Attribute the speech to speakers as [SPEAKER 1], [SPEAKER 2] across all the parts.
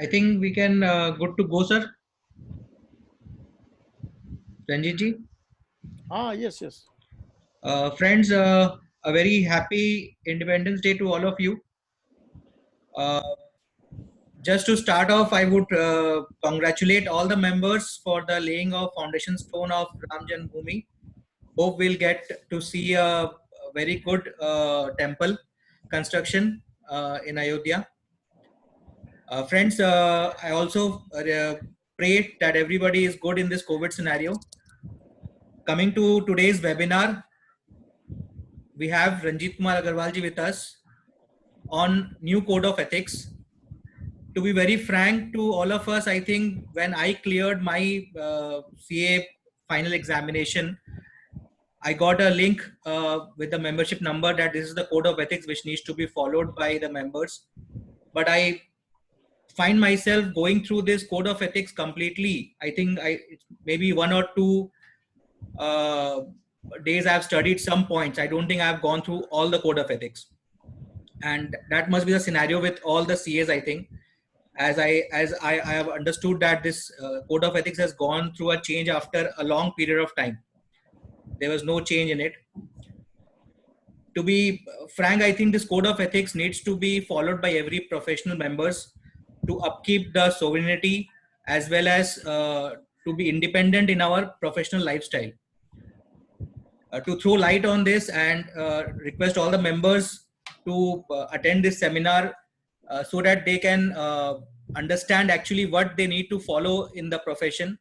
[SPEAKER 1] I think we can good to go, sir. Ranjit ji.
[SPEAKER 2] Yes, yes.
[SPEAKER 1] Friends, a very happy Independence Day to all of you. Uh, just to start off, I would congratulate all the members for the laying of foundation stone of Ram Janmabhoomi. Hope we'll get to see a very good temple construction in Ayodhya. Friends, I also pray that everybody is good in this COVID scenario. Coming to today's webinar, we have Ranjit Kumar Agarwal ji with us on new code of ethics. To be very frank to all of us, I think when I cleared my CA final examination, I got a link with the membership number that this is the code of ethics which needs to be followed by the members. But I find myself going through this code of ethics completely. I think maybe 1 or 2 days I've studied some points. I don't think I've gone through all the code of ethics, and that must be the scenario with all the CAs. I think, I have understood that this code of ethics has gone through a change after a long period of time. There was no change in it. To be frank, I think this code of ethics needs to be followed by every professional members to upkeep the sovereignty as well as to be independent in our professional lifestyle. To throw light on this and request all the members to attend this seminar so that they can understand actually what they need to follow in the profession,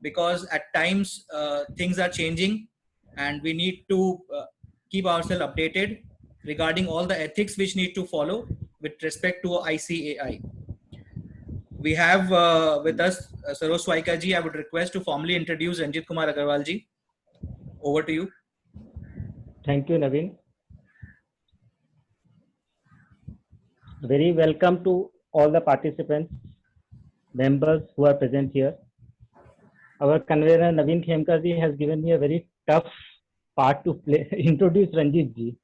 [SPEAKER 1] because at times things are changing and we need to keep ourselves updated regarding all the ethics which need to follow with respect to ICAI. We have with us Sarosh Swaika ji. I would request to formally introduce Ranjit Kumar Agarwal ji. Over to you.
[SPEAKER 3] Thank you, Naveen. Very welcome to all the participants, members who are present here. Our convener Naveen Khemka ji has given me a very tough part to play, introduce Ranjit ji.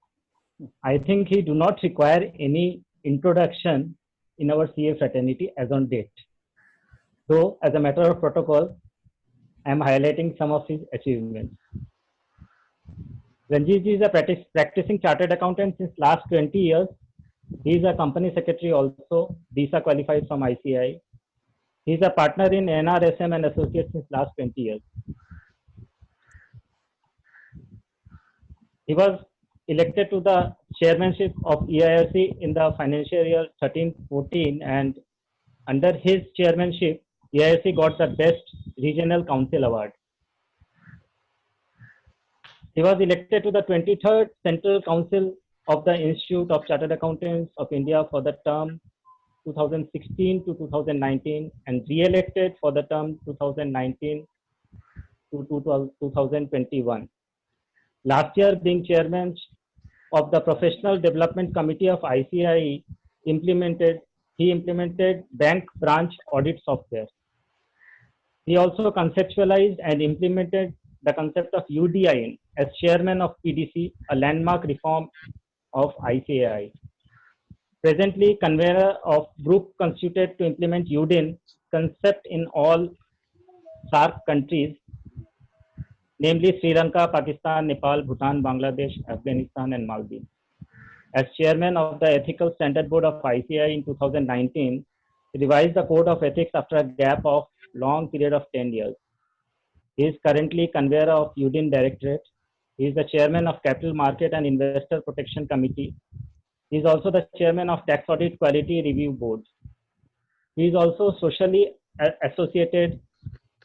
[SPEAKER 3] I think he do not require any introduction in our CA fraternity as on date. So, as a matter of protocol, I am highlighting some of his achievements. Ranjit ji is a practicing chartered accountant since last 20 years. He is a company secretary also, DISA qualified from ICAI. He is a partner in NRSM and Associates since last 20 years. He was elected to the chairmanship of EIRC in the financial year 13-14, and under his chairmanship, EIRC got the Best Regional Council Award. He was elected to the 23rd Central Council of the Institute of Chartered Accountants of India for the term 2016 to 2019 and re-elected for the term 2019 to 2021. Last year, being chairman of the Professional Development Committee of ICAI, he implemented bank branch audit software. He also conceptualized and implemented the concept of UDIN as chairman of PDC, a landmark reform of ICAI. Presently, convener of group constituted to implement UDIN concept in all SAARC countries, namely Sri Lanka, Pakistan, Nepal, Bhutan, Bangladesh, Afghanistan, and Maldives. As chairman of the Ethical Standard Board of ICAI in 2019, he revised the code of ethics after a gap of long period of 10 years. He is currently convener of UDIN Directorate. He is the chairman of Capital Market and Investor Protection Committee. He is also the chairman of Tax Audit Quality Review Board. He is also socially associated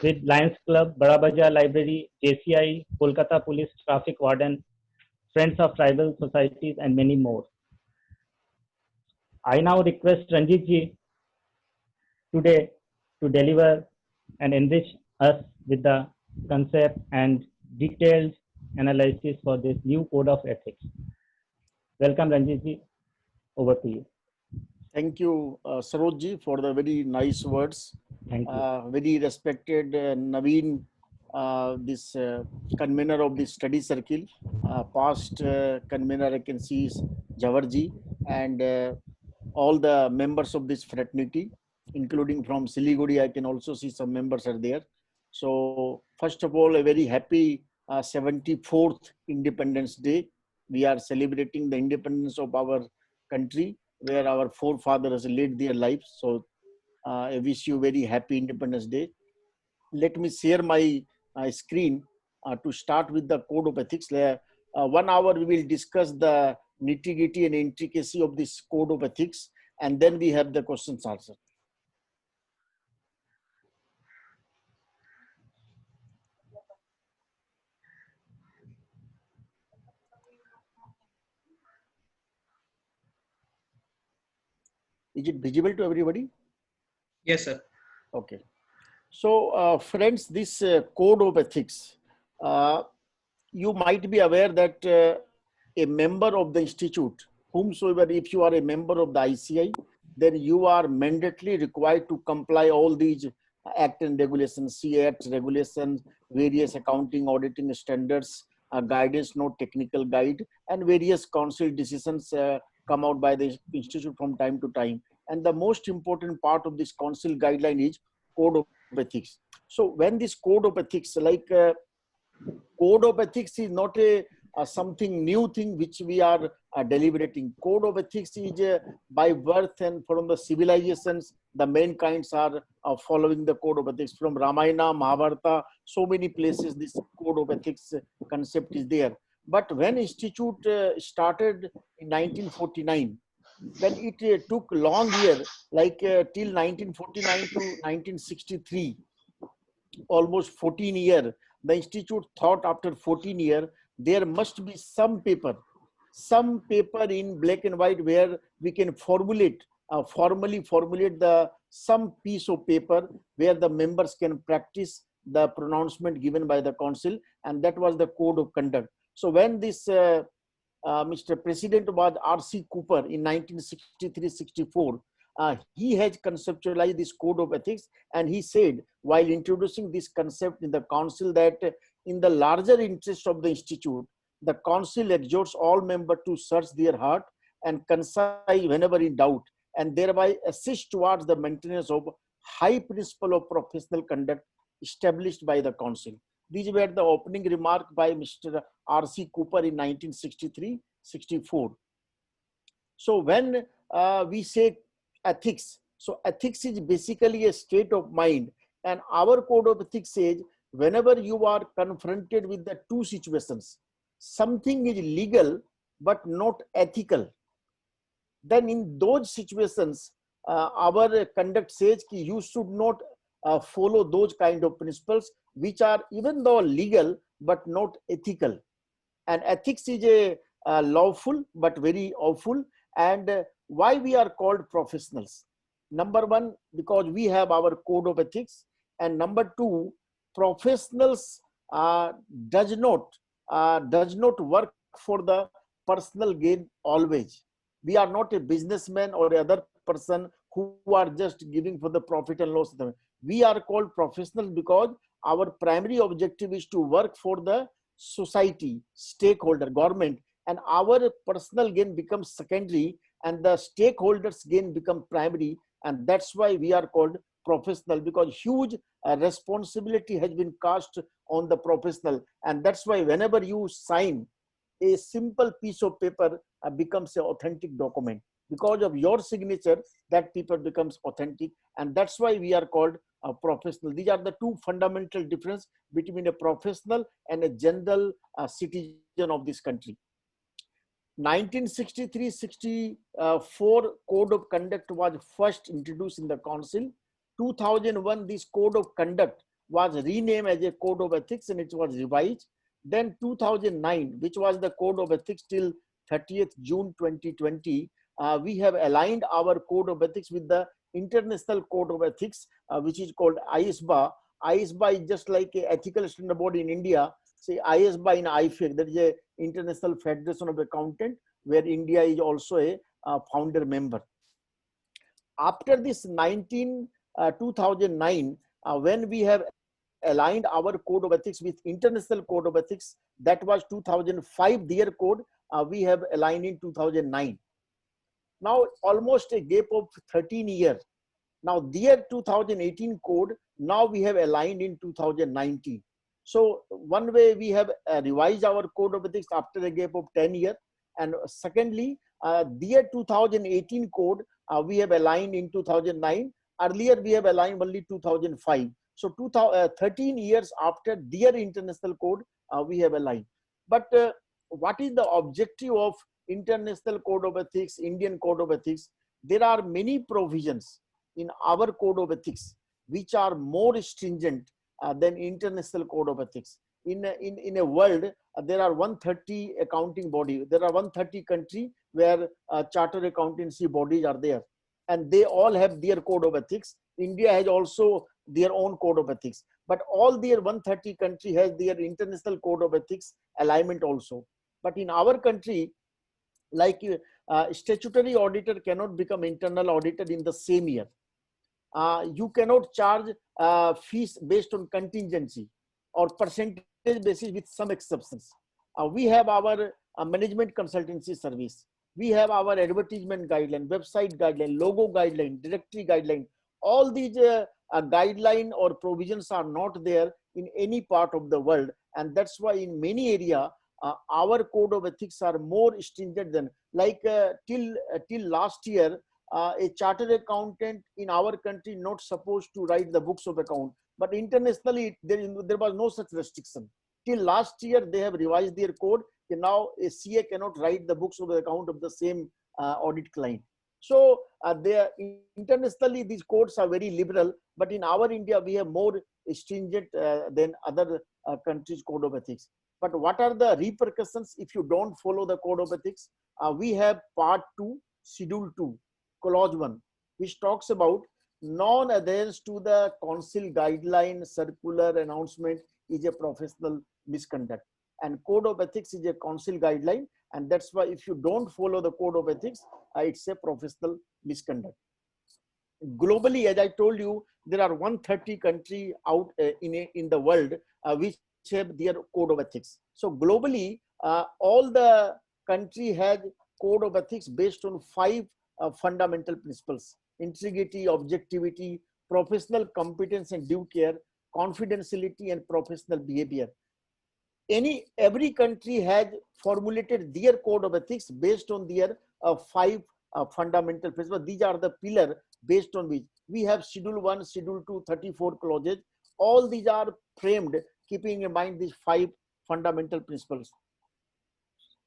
[SPEAKER 3] with Lions Club, Barabaja Library, JCI, Kolkata Police Traffic Warden, Friends of Tribal Societies, and many more. I now request Ranjit ji today to deliver and enrich us with the concept and detailed analysis for this new code of ethics. Welcome, Ranjit ji. Over to you.
[SPEAKER 2] Thank you, Saroj ji, for the very nice words.
[SPEAKER 3] Thank you.
[SPEAKER 2] Very respected Naveen, this convener of the study circle, past convener I can see is Jawar ji, and all the members of this fraternity. including from Siliguri. I can also see some members are there. So first of all, a very happy 74th Independence Day. We are celebrating the independence of our country, where our forefathers laid their lives. So I wish you very happy Independence Day. Let me share my screen to start with the code of ethics. 1 hour we will discuss the nitty-gritty and intricacy of this code of ethics, and then we have the questions answered. Is it visible to everybody?
[SPEAKER 1] Yes, sir.
[SPEAKER 2] Okay. So, friends, this code of ethics, you might be aware that a member of the institute, whomsoever, if you are a member of the ICI, then you are mandatorily required to comply all these act and regulations, C Act regulations, various accounting auditing standards, guidance note, technical guide, and various council decisions come out by the institute from time to time. And the most important part of this council guideline is code of ethics. So when this code of ethics, code of ethics is not a something new thing which we are deliberating. Code of ethics is by birth, and from the civilizations, the mankinds are following the code of ethics. From Ramayana, Mahabharata, so many places this code of ethics concept is there. But when institute started in 1949, when it took long year, till 1949 to 1963, almost 14 years, the institute thought after 14 years, there must be some paper in black and white where we can formally formulate the some piece of paper where the members can practice the pronouncement given by the council, and that was the code of conduct. So when this Mr. President was R.C. Cooper in 1963-64, he has conceptualized this code of ethics, and he said while introducing this concept in the council that in the larger interest of the institute, the council exhorts all members to search their heart and consider whenever in doubt, and thereby assist towards the maintenance of high principle of professional conduct established by the council. These were the opening remark by Mr. R.C. Cooper in 1963-64. So when we say ethics, so ethics is basically a state of mind, and our code of ethics says whenever you are confronted with the two situations, something is legal but not ethical, then in those situations our conduct says that you should not follow those kind of principles which are even though legal but not ethical. And ethics is a lawful but very awful. And why we are called professionals? Number one, because we have our code of ethics, and number two, professionals does not work for the personal gain always. We are not a businessman or other person who are just giving for the profit and loss. We are called professionals because our primary objective is to work for the society, stakeholder, government, and our personal gain becomes secondary and the stakeholders gain become primary. And that's why we are called professional, because huge responsibility has been cast on the professional. And that's why whenever you sign a simple piece of paper becomes an authentic document. Because of your signature, that paper becomes authentic. And that's why we are called a professional. These are the two fundamental difference between a professional and a general citizen of this country. 1963-64 Code of Conduct was first introduced in the council. 2001, this Code of Conduct was renamed as a Code of Ethics and it was revised. Then 2009, which was the Code of Ethics till 30th June 2020, we have aligned our Code of Ethics with the International Code of Ethics, which is called ISBA. ISBA is just like an ethical standard body in India. Say ISBA in IFAC, that is a International Federation of Accountant, where India is also a founder member. After this 2009, when we have aligned our Code of Ethics with International Code of Ethics, that was 2005, their code, we have aligned in 2009. Now almost a gap of 13 years. Now their 2018 code, now we have aligned in 2019. So one way we have revised our code of ethics after a gap of 10 years. And secondly, their 2018 code, we have aligned in 2009. Earlier, we have aligned only 2005. So 13 years after their international code, we have aligned. But what is the objective of International Code of Ethics, Indian Code of Ethics? There are many provisions in our Code of Ethics which are more stringent than International Code of Ethics. In a world, there are 130 accounting body. There are 130 countries where chartered accountancy bodies are there, and they all have their code of ethics. India has also their own code of ethics, but all their 130 country has their international code of ethics alignment also. But in our country, like statutory auditor cannot become internal auditor in the same year. You cannot charge fees based on contingency or percentage basis with some exceptions. We have our management consultancy service. We have our advertisement guideline, website guideline, logo guideline, directory guideline. All these guideline or provisions are not there in any part of the world. And that's why in many areas, our code of ethics are more stringent than, like till last year, a chartered accountant in our country not supposed to write the books of account, but internationally there was no such restriction. Till last year, they have revised their code. Now a CA cannot write the books of the account of the same audit client. So internationally, these codes are very liberal, but in our India, we have more stringent than other countries' code of ethics. But what are the repercussions if you don't follow the code of ethics? We have part 2, schedule 2, clause 1, which talks about non-adherence to the council guideline, circular, announcement is a professional misconduct. And code of ethics is a council guideline. And that's why if you don't follow the code of ethics, it's a professional misconduct. Globally, as I told you, there are 130 countries out in the world which have their code of ethics. So globally, all the country has code of ethics based on 5 fundamental principles: integrity, objectivity, professional competence and due care, confidentiality, and professional behavior. Every country has formulated their code of ethics based on their 5 fundamental principles. These are the pillars based on which we have schedule 1, schedule 2, 34 clauses. All these are framed keeping in mind these 5 fundamental principles.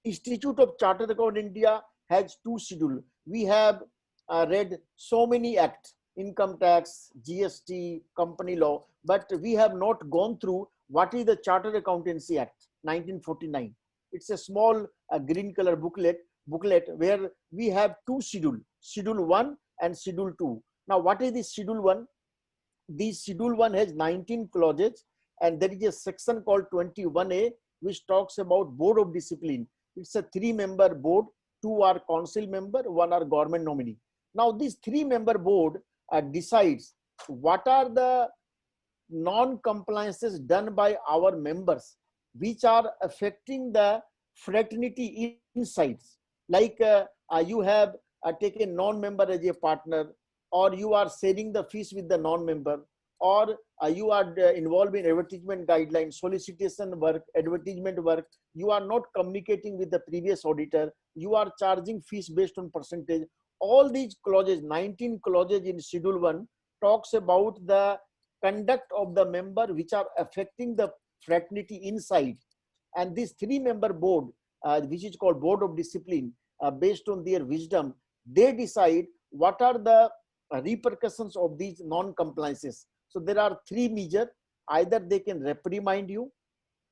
[SPEAKER 2] Institute of Chartered Accountants India has 2 schedules. We have read so many acts, income tax, GST, company law, but we have not gone through what is the Chartered Accountancy Act 1949. It's a small green color booklet where we have 2 schedules, schedule 1 and schedule 2. Now, what is this schedule 1? This schedule 1 has 19 clauses, and there is a section called 21A, which talks about board of discipline. It's a 3-member board, 2 are council member, 1 are government nominee. Now, this 3-member board decides what are the non-compliances done by our members which are affecting the fraternity insights. Like you have taken non-member as a partner, or you are sharing the fees with the non-member, or you are involved in advertisement guidelines, solicitation work, advertisement work. You are not communicating with the previous auditor. You are charging fees based on percentage. All these clauses, 19 clauses in schedule 1, talks about the conduct of the member which are affecting the fraternity inside. And this 3-member board, which is called board of discipline, based on their wisdom, they decide what are the repercussions of these non-compliances. So there are 3 measures. Either they can reprimand you,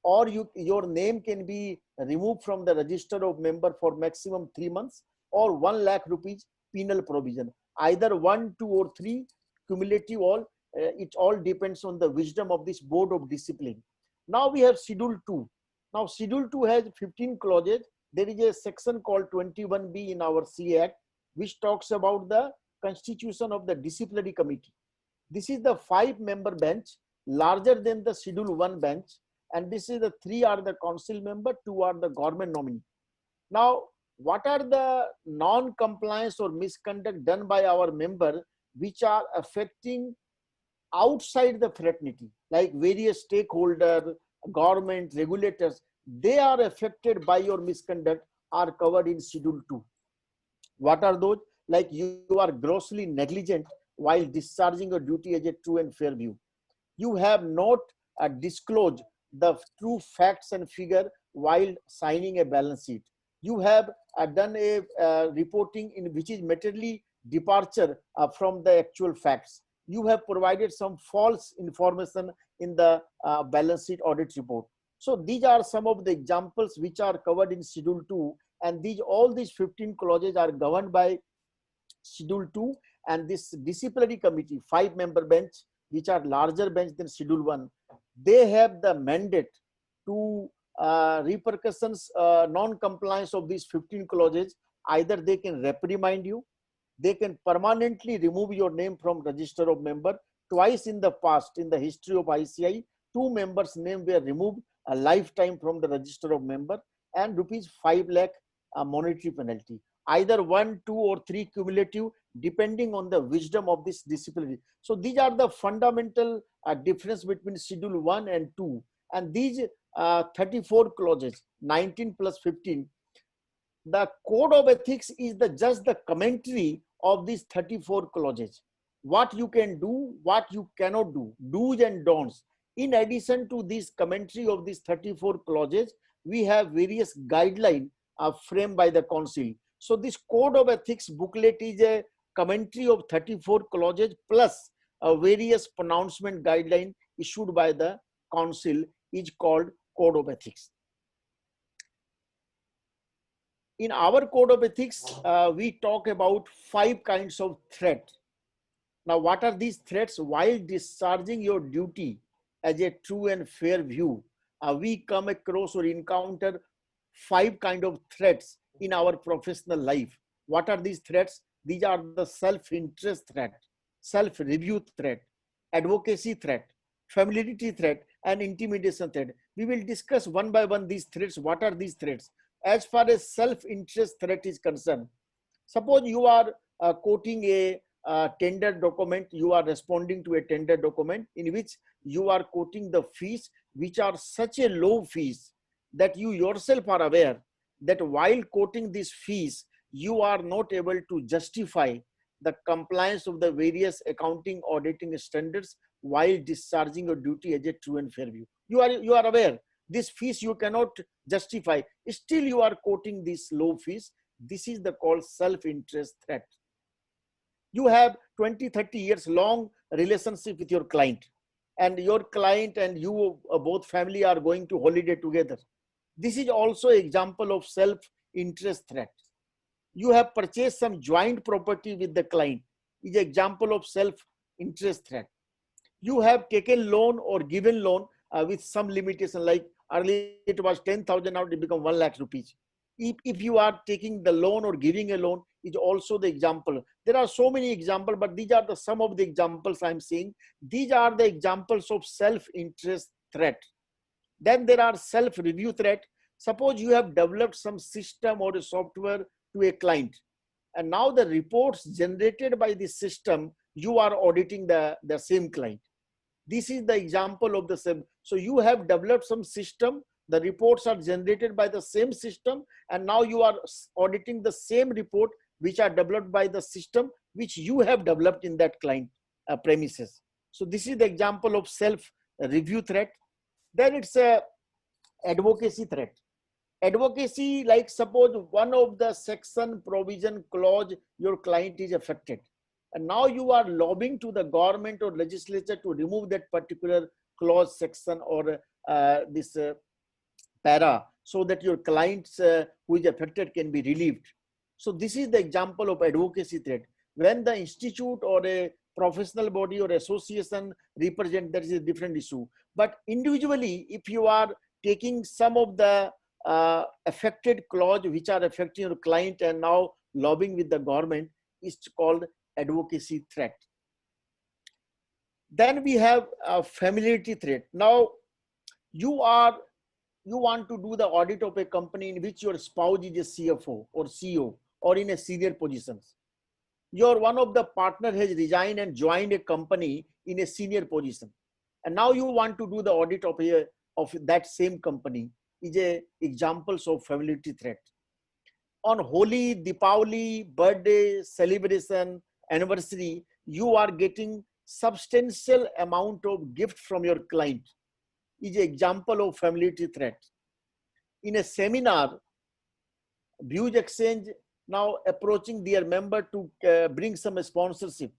[SPEAKER 2] or your name can be removed from the register of member for maximum 3 months, or 1 lakh rupees penal provision. Either 1, 2, or 3, cumulative all. It all depends on the wisdom of this board of discipline. Now we have schedule 2. Now schedule 2 has 15 clauses. There is a section called 21B in our CA Act, which talks about the constitution of the disciplinary committee. This is the 5-member bench, larger than the schedule 1 bench. And this is the 3 are the council member, 2 are the government nominee. Now, what are the non-compliance or misconduct done by our member which are affecting outside the fraternity, like various stakeholders, government, regulators, they are affected by your misconduct, are covered in Schedule 2. What are those? Like you are grossly negligent while discharging your duty as a true and fair view. You have not disclosed the true facts and figure while signing a balance sheet. You have done a reporting in which is materially departure from the actual facts. You have provided some false information in the balance sheet audit report. So these are some of the examples which are covered in Schedule 2, and all these 15 clauses are governed by Schedule 2, and this disciplinary committee, 5-member bench, which are larger bench than Schedule 1, they have the mandate to repercussions, non-compliance of these 15 clauses. Either they can reprimand you, they can permanently remove your name from register of member. Twice in the past, in the history of ICI, 2 members' name were removed a lifetime from the register of member, and ₹5 lakh monetary penalty. Either 1, 2, or 3 cumulative, depending on the wisdom of this disciplinary. So these are the fundamental difference between Schedule 1 and 2. And these 34 clauses, 19 plus 15, the code of ethics is just the commentary of these 34 clauses. What you can do, what you cannot do, do's and don'ts. In addition to this commentary of these 34 clauses, we have various guidelines framed by the council. So this code of ethics booklet is a commentary of 34 clauses plus various pronouncement guideline issued by the council, is called code of ethics. In our code of ethics, we talk about 5 kinds of threat. Now, what are these threats? While discharging your duty as a true and fair view, we come across or encounter 5 kinds of threats in our professional life. What are these threats? These are the self-interest threat, self-review threat, advocacy threat, familiarity threat, and intimidation threat. We will discuss one by one these threats. What are these threats? As far as self-interest threat is concerned, suppose you are quoting a tender document, you are responding to a tender document in which you are quoting the fees, which are such a low fees that you yourself are aware that while quoting these fees, you are not able to justify the compliance of the various accounting auditing standards while discharging your duty as a true and fair view. You are aware this fees you cannot justify, still you are quoting these low fees. This is the called self-interest threat. You have 20-30 years long relationship with your client, and your client and you both family are going to holiday together. This is also an example of self-interest threat. You have purchased some joint property with the client, is an example of self-interest threat. You have taken loan or given loan with some limitation, like earlier it was 10,000, now it become 1 lakh rupees. If you are taking the loan or giving a loan, is also the example. There are so many examples, but these are some of the examples I'm saying. These are the examples of self-interest threat. Then there are self-review threat. Suppose you have developed some system or a software to a client, and now the reports generated by this system, you are auditing the same client. This is the example of the same. So you have developed some system, the reports are generated by the same system, and now you are auditing the same report which are developed by the system which you have developed in that client premises. So this is the example of self-review threat. Then it's a advocacy threat. Advocacy, like suppose one of the section provision clause, your client is affected, and now you are lobbying to the government or legislature to remove that particular clause, section, or this para, so that your clients who is affected can be relieved. So this is the example of advocacy threat. When the institute or a professional body or association represent, that is a different issue. But individually, if you are taking some of the affected clause which are affecting your client and now lobbying with the government, is called advocacy threat. Then we have a familiarity threat. Now you want to do the audit of a company in which your spouse is a CFO or CEO or in a senior positions. Your one of the partner has resigned and joined a company in a senior position, and now you want to do the audit of that same company, is a examples of familiarity threat. On Holi, Deepavali, birthday, celebration, anniversary, you are getting substantial amount of gift from your client, is an example of familiarity threat. In a seminar, Views Exchange now approaching their member to bring some sponsorship.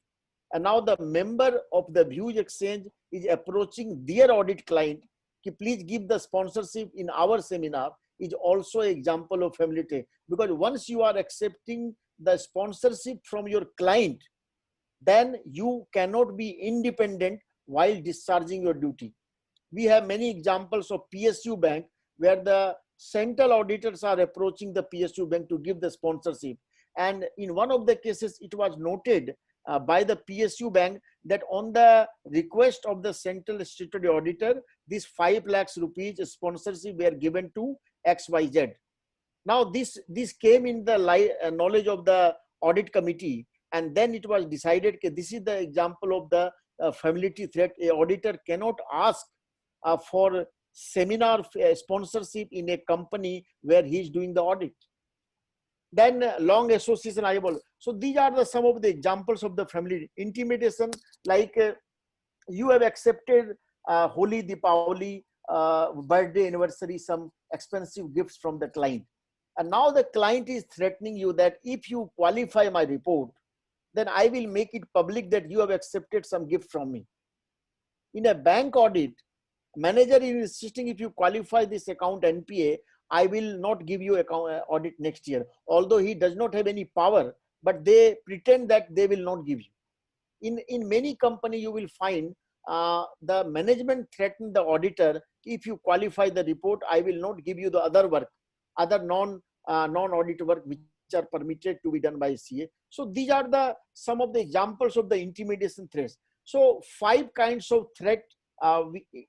[SPEAKER 2] And now the member of the Views Exchange is approaching their audit client, please give the sponsorship in our seminar, is also an example of familiarity. Because once you are accepting the sponsorship from your client, then you cannot be independent while discharging your duty. We have many examples of PSU Bank where the central auditors are approaching the PSU Bank to give the sponsorship. And in one of the cases, it was noted by the PSU Bank that on the request of the central statutory auditor, these 5 lakhs rupees sponsorship were given to XYZ. Now this came in the knowledge of the audit committee, and then it was decided that this is the example of the familiarity threat. A auditor cannot ask for seminar sponsorship in a company where he is doing the audit. Then long association liable. So these are some of the examples of the family intimidation. Like you have accepted Holi, Deepavali, birthday, anniversary, some expensive gifts from the client, and now the client is threatening you that if you qualify my report, then I will make it public that you have accepted some gift from me. In a bank audit, manager is insisting, if you qualify this account NPA, I will not give you account audit next year. Although he does not have any power, but they pretend that they will not give you. In many companies, you will find the management threaten the auditor, if you qualify the report, I will not give you the other work, other non-audit work which are permitted to be done by CA. So these are some of the examples of the intimidation threats. So 5 kinds of threat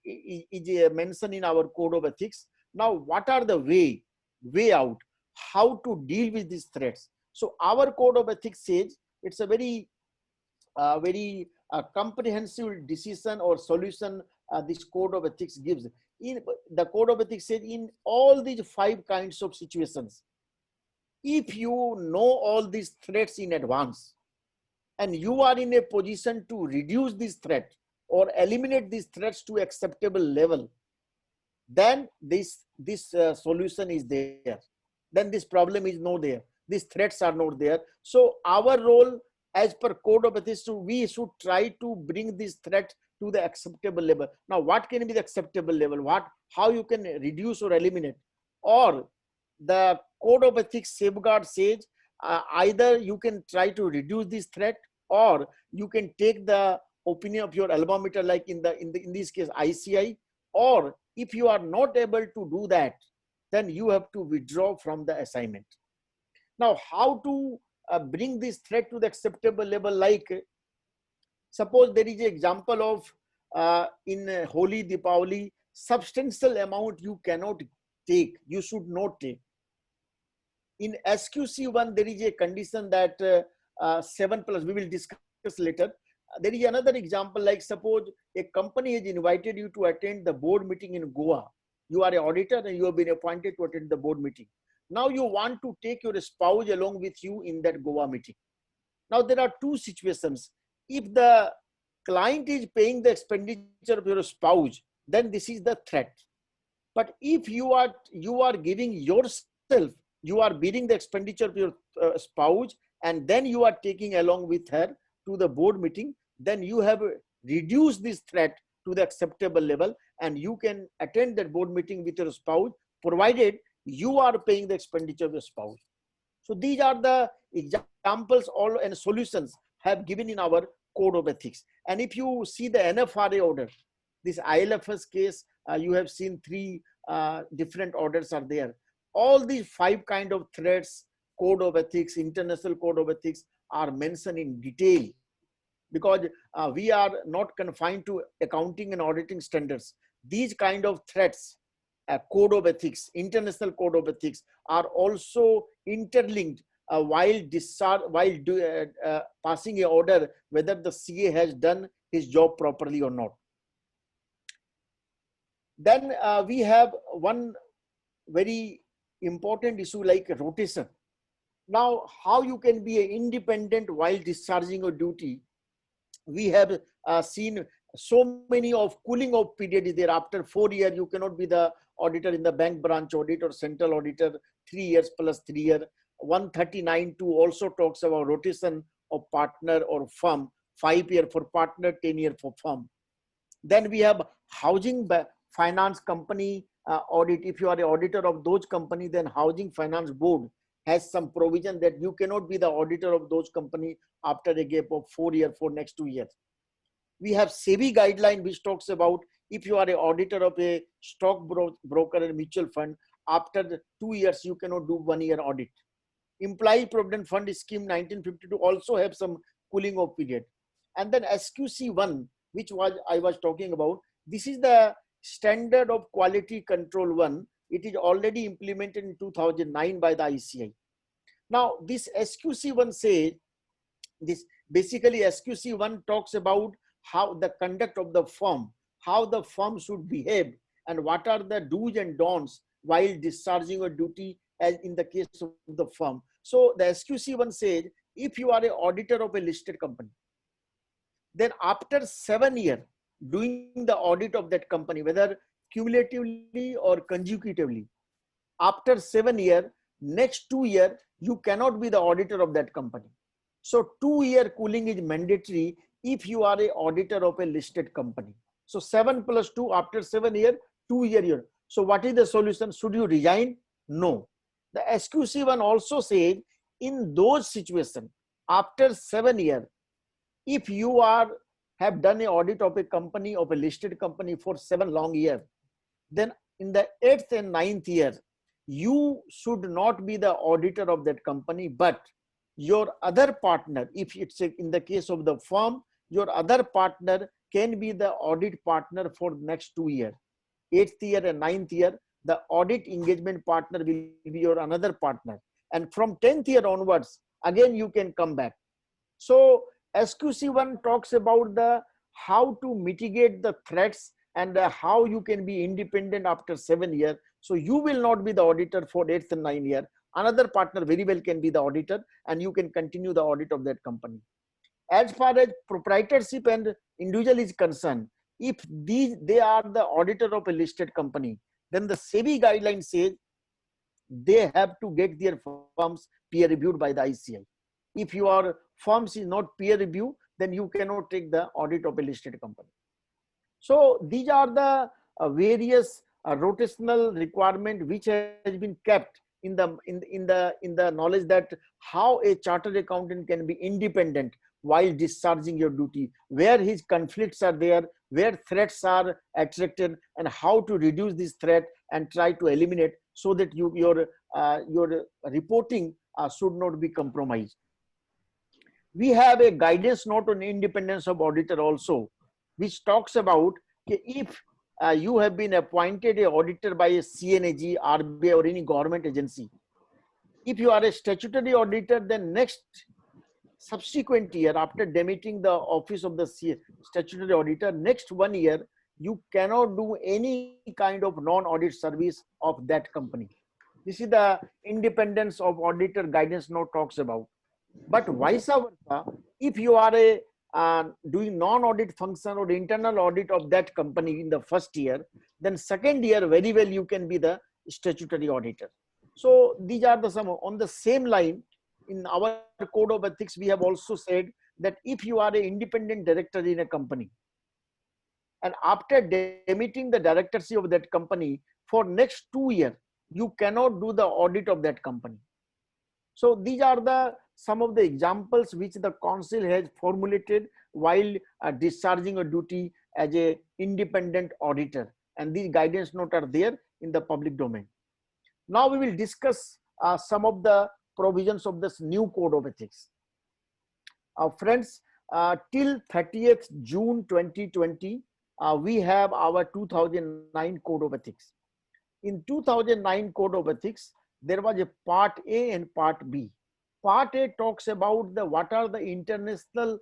[SPEAKER 2] is mentioned in our code of ethics. Now, what are the way out, how to deal with these threats? So our code of ethics says it's a very comprehensive decision or solution this code of ethics gives. In the code of ethics says, in all these 5 kinds of situations, if you know all these threats in advance and you are in a position to reduce this threat or eliminate these threats to acceptable level, then this solution is there. Then this problem is not there. These threats are not there. So our role as per code of ethics, we should try to bring this threat to the acceptable level. Now, what can be the acceptable level? How you can reduce or eliminate? Or the code of ethics safeguard says either you can try to reduce this threat, or you can take the opinion of your alma mater, like in this case ICI, or if you are not able to do that, then you have to withdraw from the assignment. Now, how to bring this threat to the acceptable level? Like, suppose there is an example of in Holi, Deepavali, substantial amount you cannot take, you should not take. In SQC1, there is a condition that 7+, we will discuss later. There is another example, like suppose a company has invited you to attend the board meeting in Goa. You are an auditor and you have been appointed to attend the board meeting. Now you want to take your spouse along with you in that Goa meeting. Now there are 2 situations. If the client is paying the expenditure of your spouse, then this is the threat. But if you are giving yourself, you are bearing the expenditure of your spouse, and then you are taking along with her to the board meeting, then you have reduced this threat to the acceptable level, and you can attend that board meeting with your spouse, provided you are paying the expenditure of your spouse. So these are the examples and solutions have given in our code of ethics. And if you see the NFRA order, this ILFS case, you have seen 3 different orders are there. All these 5 kind of threats, code of ethics, international code of ethics, are mentioned in detail, because we are not confined to accounting and auditing standards. These kind of threats, code of ethics, international code of ethics, are also interlinked passing a order whether the CA has done his job properly or not. Then we have one very important issue like rotation. Now, how you can be independent while discharging your duty? We have seen so many of cooling off period is there. After 4 years, you cannot be the auditor in the bank branch audit or central auditor, 3 years plus 3 years. 139(2) also talks about rotation of partner or firm, 5 years for partner, 10 years for firm. Then we have housing finance company audit. If you are an auditor of those companies, then Housing Finance Board has some provision that you cannot be the auditor of those companies after a gap of 4 years for next 2 years. We have SEBI guideline which talks about if you are an auditor of a stock broker and mutual fund, after 2 years you cannot do 1 year audit. Employee Provident Fund Scheme 1952 also have some cooling off period. And then SQC1, which I was talking about, this is the Standard of Quality Control 1. It is already implemented in 2009 by the ICI. Now, this SQC1 says, this basically SQC1 talks about how the conduct of the firm, how the firm should behave, and what are the do's and don'ts while discharging a duty as in the case of the firm. So the SQC1 says, if you are an auditor of a listed company, then after 7 years, doing the audit of that company, whether cumulatively or consecutively, after 7 years, next 2 years, you cannot be the auditor of that company. So 2 year cooling is mandatory if you are an auditor of a listed company. So 7 plus 2, after 7 years, 2 year. So what is the solution? Should you resign? No. The SQC1 also says in those situations, after 7 years, if you have done an audit of a company, of a listed company for 7 long years, then in the 8th and 9th year, you should not be the auditor of that company, but your other partner, if it's in the case of the firm, your other partner can be the audit partner for next 2 years. 8th year and 9th year, the audit engagement partner will be your another partner. And from 10th year onwards, again, you can come back. So SQC1 talks about how to mitigate the threats and how you can be independent after 7 years. So you will not be the auditor for 8th and 9th year. Another partner very well can be the auditor, and you can continue the audit of that company. As far as proprietorship and individual is concerned, if they are the auditor of a listed company, then the SEBI guideline says they have to get their firms peer reviewed by the ICI. If your firms is not peer review, then you cannot take the audit of a listed company. So these are the various rotational requirement which has been kept in the knowledge that how a chartered accountant can be independent while discharging your duty, where his conflicts are there, where threats are attracted, and how to reduce this threat and try to eliminate so that your reporting should not be compromised. We have a guidance note on independence of auditor also, which talks about if you have been appointed an auditor by a CNAG, RBI, or any government agency. If you are a statutory auditor, then next subsequent year, after demitting the office of the statutory auditor, next 1 year, you cannot do any kind of non-audit service of that company. This is the independence of auditor guidance note talks about. But vice versa, if you are doing non-audit function or internal audit of that company in the first year, then second year very well you can be the statutory auditor. So these are the some on the same line. In our code of ethics, we have also said that if you are an independent director in a company, and after demitting the directorship of that company for next 2 years, you cannot do the audit of that company. So these are some of the examples which the council has formulated while discharging a duty as a independent auditor, and these guidance notes are there in the public domain. Now we will discuss some of the provisions of this new code of ethics. Friends, till 30th June 2020, we have our 2009 code of ethics. In 2009 code of ethics, there was a part A and part B. Part A talks about the what are the international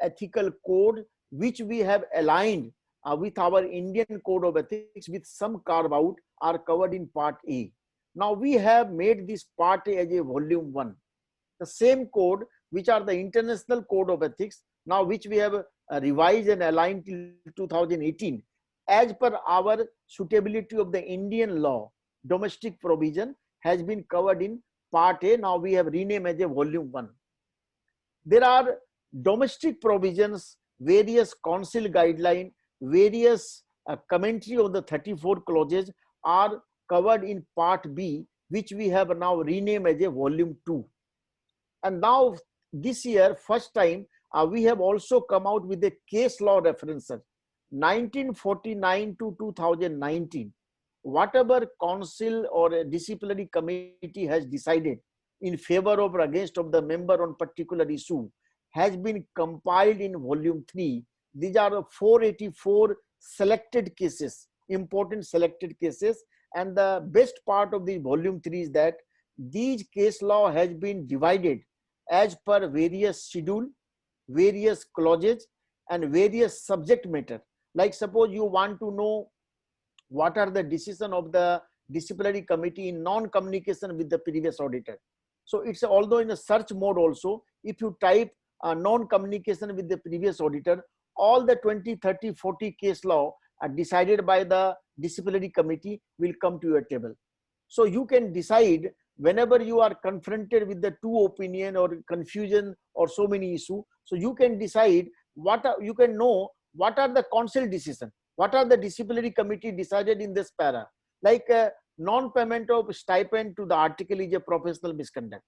[SPEAKER 2] ethical code which we have aligned with our Indian code of ethics with some carve out are covered in part A. Now we have made this part A as a volume 1. The same code which are the international code of ethics, now which we have revised and aligned till 2018 as per our suitability of the Indian law. Domestic provision has been covered in part A. Now we have renamed as a volume 1. There are domestic provisions, various council guideline, various commentary on the 34 clauses are covered in part B, which we have now renamed as a volume 2. And now this year, first time, we have also come out with a case law referencer, 1949 to 2019. Whatever council or a disciplinary committee has decided in favor of or against of the member on particular issue has been compiled in volume 3. These are 484 selected cases, important selected cases. And the best part of the volume 3 is that these case law has been divided as per various schedule, various clauses and various subject matter. Like suppose you want to know what are the decision of the disciplinary committee in non-communication with the previous auditor. So it's although in a search mode also, if you type non-communication with the previous auditor, all the 20, 30, 40 case law are decided by the disciplinary committee will come to your table. So you can decide whenever you are confronted with the two opinion or confusion or so many issues. So you can decide you can know what are the council decision, what are the disciplinary committee decided in this para, like non-payment of stipend to the article is a professional misconduct,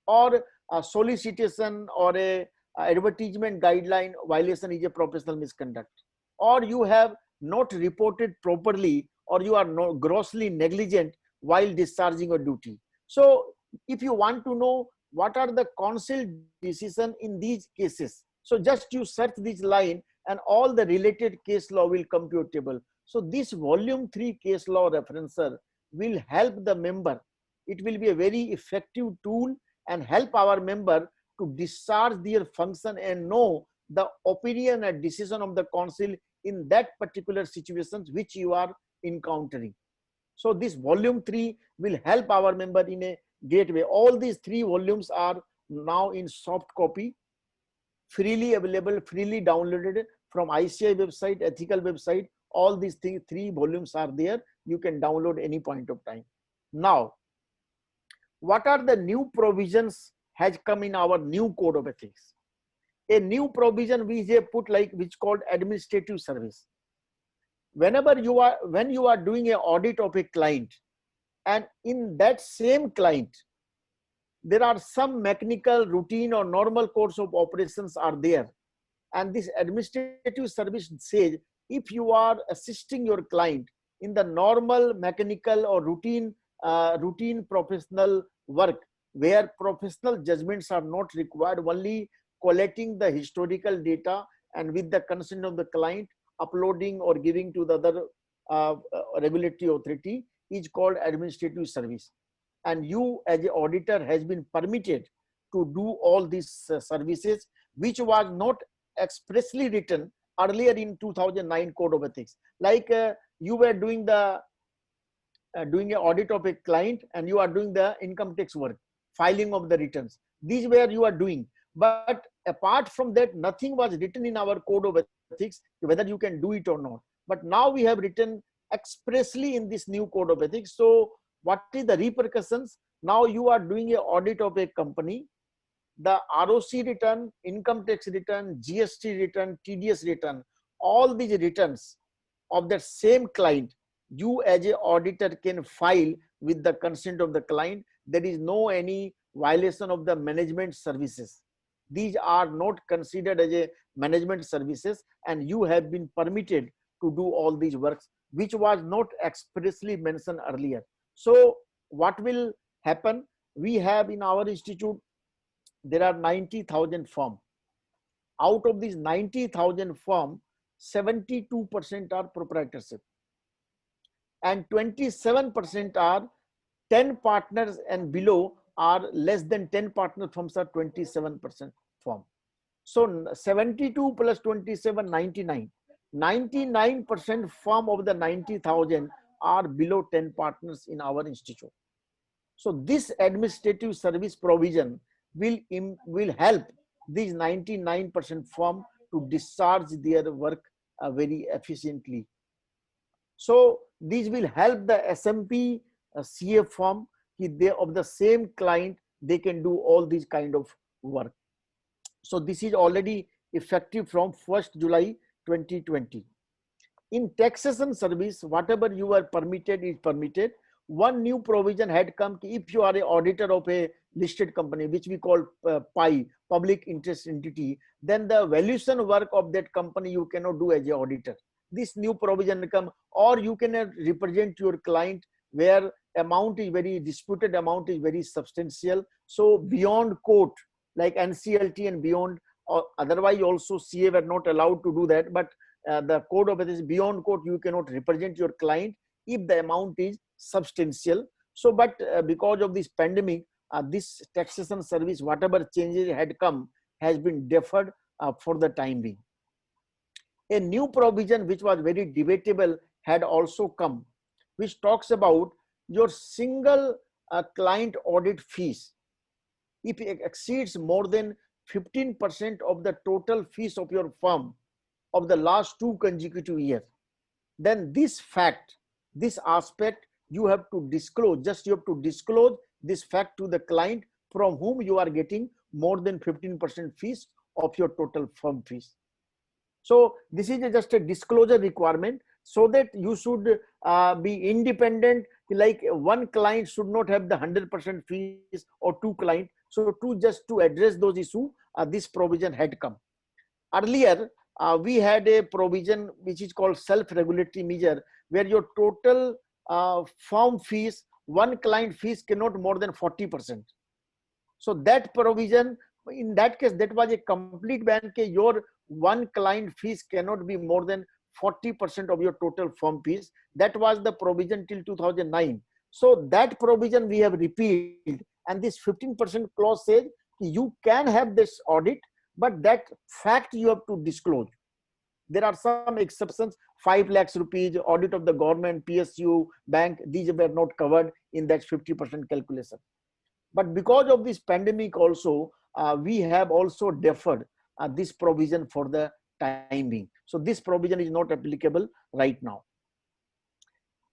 [SPEAKER 2] or a solicitation or a advertisement guideline violation is a professional misconduct, or you have not reported properly, or you are grossly negligent while discharging your duty. So if you want to know what are the council decision in these cases, so just you search this line and all the related case law will come to your table. So this volume 3 case law referencer will help the member. It will be a very effective tool and help our member to discharge their function and know the opinion and decision of the council in that particular situations which you are encountering. So this volume 3 will help our member in a great way. All these 3 volumes are now in soft copy, freely available, freely downloaded from ICI website, ethical website. All these 3 volumes are there. You can download any point of time. Now, what are the new provisions has come in our new code of ethics? A new provision we have put which called administrative service. Whenever when you are doing an audit of a client, and in that same client, there are some mechanical routine or normal course of operations are there. And this administrative service says, if you are assisting your client in the normal mechanical or routine professional work, where professional judgments are not required, only collecting the historical data and with the consent of the client, uploading or giving to the other regulatory authority is called administrative service. And you as an auditor has been permitted to do all these services, which was not expressly written earlier in 2009 Code of Ethics. Like you were doing the doing an audit of a client and you are doing the income tax work, filing of the returns. These were you are doing. But apart from that, nothing was written in our Code of Ethics, whether you can do it or not. But now we have written expressly in this new Code of Ethics. So what is the repercussions? Now you are doing an audit of a company, the ROC return, income tax return, GST return, TDS return, all these returns of that same client, you as an auditor can file with the consent of the client. There is no any violation of the management services. These are not considered as a management services, and you have been permitted to do all these works, which was not expressly mentioned earlier. So what will happen? We have in our institute, there are 90,000 firms. Out of these 90,000 firms, 72% are proprietorship and 27% are 10 partners and below are less than 10 partner firms are 27% firm. So 72 plus 27, 99. 99% firm of the 90,000 are below 10 partners in our institute. So this administrative service provision will help these 99% firm to discharge their work very efficiently. So these will help the SMP CA firm, they of the same client, they can do all these kind of work. So this is already effective from 1st July 2020. In taxation service, whatever you are permitted is permitted. One new provision had come, if you are an auditor of a listed company, which we call PI, public interest entity, then the valuation work of that company you cannot do as an auditor. This new provision come, or you can represent your client where amount is very disputed, amount is very substantial. So beyond court, like NCLT and beyond, or otherwise also CA were not allowed to do that, but the code of ethics, beyond court you cannot represent your client if the amount is substantial. So but because of this pandemic, this taxation service, whatever changes had come, has been deferred for the time being. A new provision which was very debatable had also come, which talks about your single client audit fees. If it exceeds more than 15% of the total fees of your firm of the last 2 consecutive years, then this fact, this aspect, you have to disclose. Just you have to disclose this fact to the client from whom you are getting more than 15% fees of your total firm fees. So this is just a disclosure requirement, so that you should be independent. Like one client should not have the 100% fees, or 2 clients. So just to address those issues, this provision had come. Earlier, we had a provision which is called self-regulatory measure, where your total firm fees, one client fees cannot more than 40%. So that provision, in that case, that was a complete ban. Your one client fees cannot be more than 40% of your total firm fees. That was the provision till 2009. So that provision we have repealed, and this 15% clause says you can have this audit, but that fact you have to disclose. There are some exceptions, 5 lakhs rupees, audit of the government, PSU, bank, these were not covered in that 50% calculation. But because of this pandemic also, we have also deferred this provision for the time being. So this provision is not applicable right now.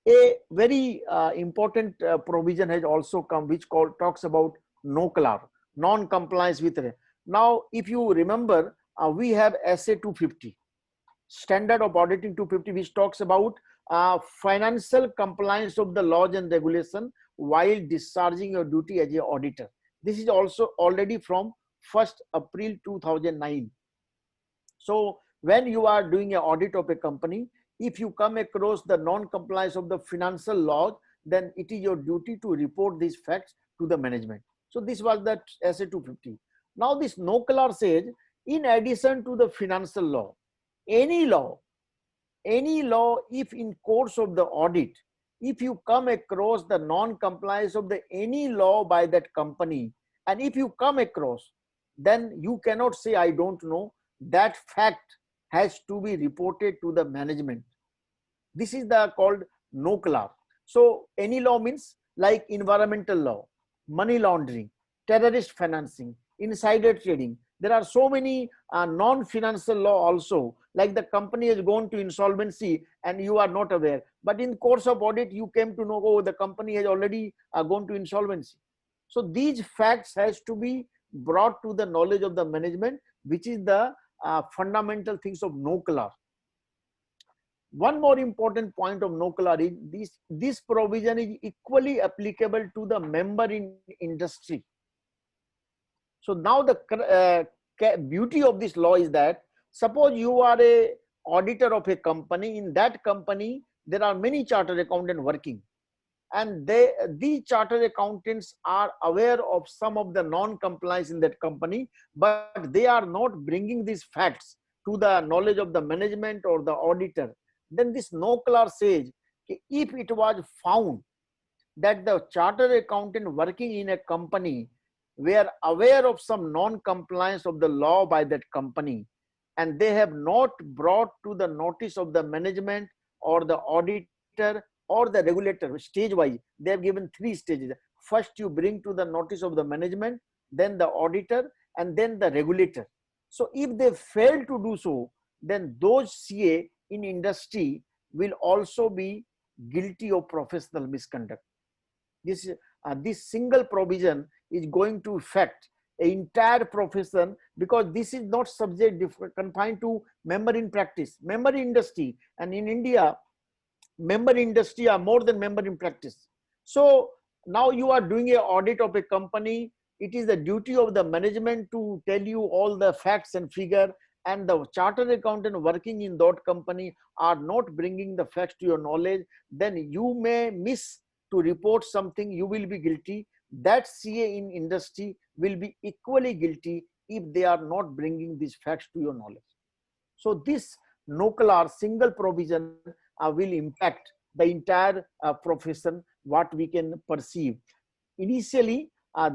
[SPEAKER 2] A very important provision has also come, which talks about NOCLAR, non-compliance with. Now, if you remember, we have SA 250, Standard of Auditing 250, which talks about financial compliance of the laws and regulation while discharging your duty as an auditor. This is also already from 1st April 2009. So when you are doing an audit of a company, if you come across the non-compliance of the financial laws, then it is your duty to report these facts to the management. So this was that SA 250. Now this NOCLAR says, in addition to the financial law, any law, if in course of the audit, if you come across the non-compliance of the any law by that company, and if you come across, then you cannot say, I don't know. That fact has to be reported to the management. This is the called NOCLAR. So any law means like environmental law, money laundering, terrorist financing, insider trading. There are so many non-financial law also, like the company has gone to insolvency and you are not aware. But in course of audit, you came to know, oh, the company has already gone to insolvency. So these facts has to be brought to the knowledge of the management, which is the fundamental things of NOCLAR. One more important point of NOCLAR is this provision is equally applicable to the member in industry. So now the beauty of this law is that, suppose you are a auditor of a company. In that company, there are many chartered accountants working, and these chartered accountants are aware of some of the non-compliance in that company, but they are not bringing these facts to the knowledge of the management or the auditor. Then this NOCLAR says, if it was found that the chartered accountant working in a company were aware of some non-compliance of the law by that company, and they have not brought to the notice of the management or the auditor or the regulator stage wise. They have given 3 stages. First, you bring to the notice of the management, then the auditor, and then the regulator. So if they fail to do so, then those CA in industry will also be guilty of professional misconduct. This single provision is going to affect the entire profession, because this is not subject confined to member in practice, member industry. And in India, member industry are more than member in practice. So now you are doing an audit of a company. It is the duty of the management to tell you all the facts and figure, and the chartered accountant working in that company are not bringing the facts to your knowledge, then you may miss to report something, you will be guilty. That CA in industry will be equally guilty if they are not bringing these facts to your knowledge. So this NOCLAR single provision will impact the entire profession, what we can perceive. Initially,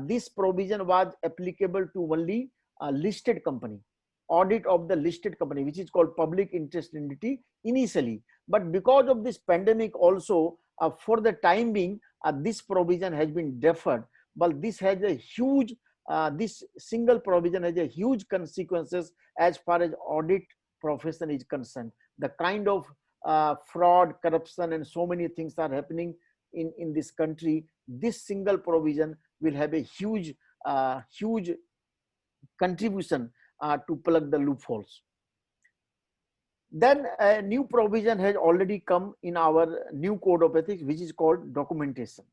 [SPEAKER 2] this provision was applicable to only listed company, audit of the listed company, which is called public interest entity initially. But because of this pandemic also, for the time being, this provision has been deferred. But this has a huge, this single provision has a huge consequences as far as audit profession is concerned. The kind of fraud, corruption, and so many things are happening in this country. This single provision will have a huge, huge contribution to plug the loopholes. Then a new provision has already come in our new code of ethics, which is called documentation.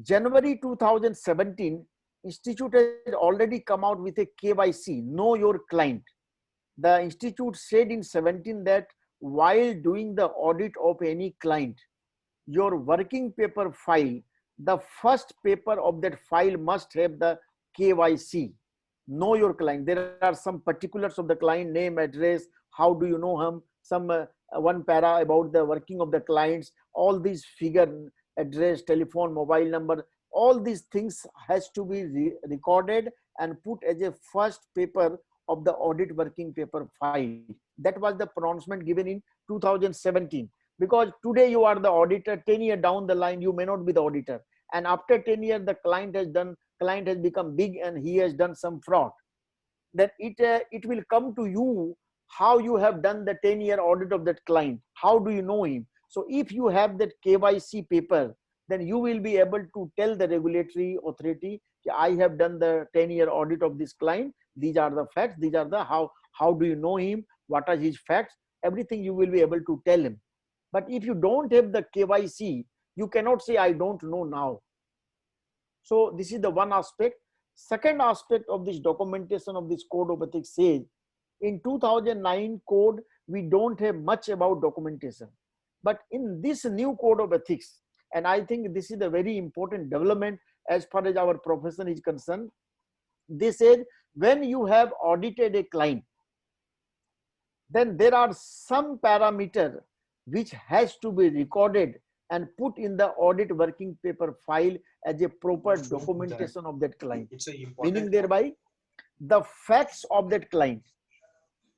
[SPEAKER 2] January 2017, Institute has already come out with a KYC, know your client. The Institute said in 17 that while doing the audit of any client, your working paper file, the first paper of that file must have the KYC, know your client. There are some particulars of the client, name, address, how do you know him, some one para about the working of the clients, all these figure, address, telephone, mobile number, all these things has to be recorded and put as a first paper of the audit working paper file. That was the pronouncement given in 2017. Because today you are the auditor, 10 years down the line you may not be the auditor, and after 10 years the client has become big and he has done some fraud. Then it will come to you how you have done the 10-year audit of that client. How do you know him? So if you have that KYC paper, then you will be able to tell the regulatory authority, I have done the 10-year audit of this client. These are the facts. These are the how do you know him? What are his facts? Everything you will be able to tell him. But if you don't have the KYC, you cannot say, I don't know now. So this is the one aspect. Second aspect of this documentation of this code of ethics says, in 2009 code, we don't have much about documentation. But in this new code of ethics, and I think this is a very important development as far as our profession is concerned, they said when you have audited a client, then there are some parameter which has to be recorded and put in the audit working paper file as a proper documentation of that client. Meaning thereby the facts of that client,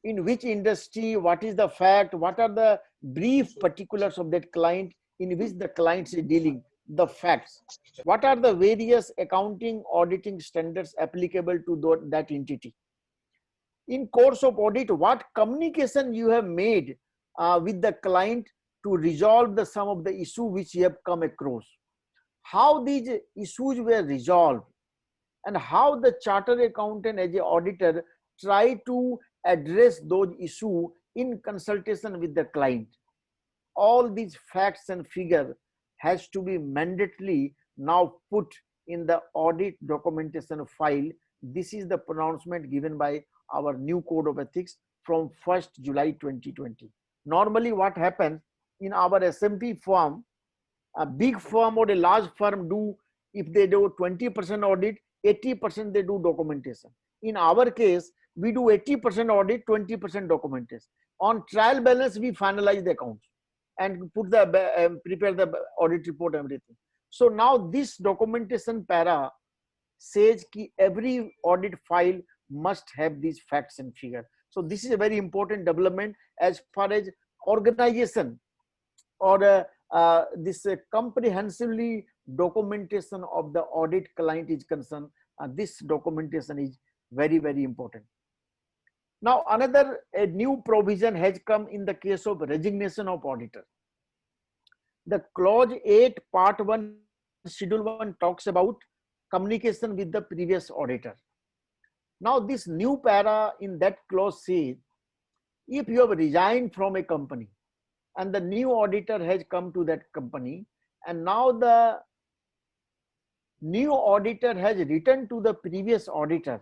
[SPEAKER 2] in which industry, what is the fact, what are the brief particulars of that client in which the client is dealing, the facts, what are the various accounting auditing standards applicable to that entity. In course of audit, what communication you have made with the client to resolve some of the issue which you have come across, how these issues were resolved, and how the chartered accountant as an auditor try to address those issues in consultation with the client. All these facts and figure has to be mandatorily now put in the audit documentation file. This is the pronouncement given by our new code of ethics from 1st July 2020. Normally what happens in our SMP firm, a big firm or a large firm do, if they do 20% audit, 80% they do documentation. In our case, we do 80% audit, 20% documentation. On trial balance, we finalize the accounts. and put the prepare the audit report, everything. So now this documentation para says ki every audit file must have these facts and figures. So this is a very important development as far as organization or this comprehensively documentation of the audit client is concerned. This documentation is very, very important. Now another new provision has come in the case of resignation of auditor. The clause 8 part 1 schedule 1 talks about communication with the previous auditor. Now this new para in that clause says, if you have resigned from a company and the new auditor has come to that company, and now the new auditor has returned to the previous auditor,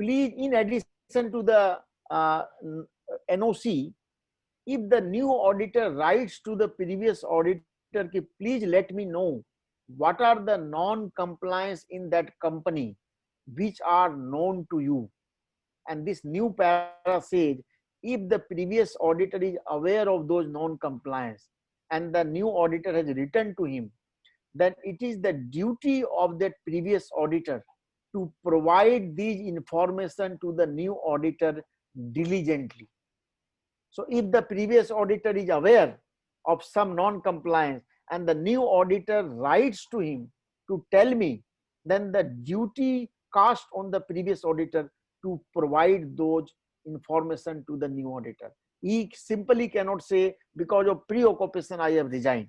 [SPEAKER 2] please, in addition to the NOC, if the new auditor writes to the previous auditor, please let me know what are the non-compliance in that company which are known to you. And this new para says, if the previous auditor is aware of those non-compliance and the new auditor has returned to him, then it is the duty of that previous auditor to provide these information to the new auditor diligently. So if the previous auditor is aware of some non-compliance and the new auditor writes to him to tell me, then the duty cast on the previous auditor to provide those information to the new auditor. He simply cannot say, because of preoccupation I have resigned.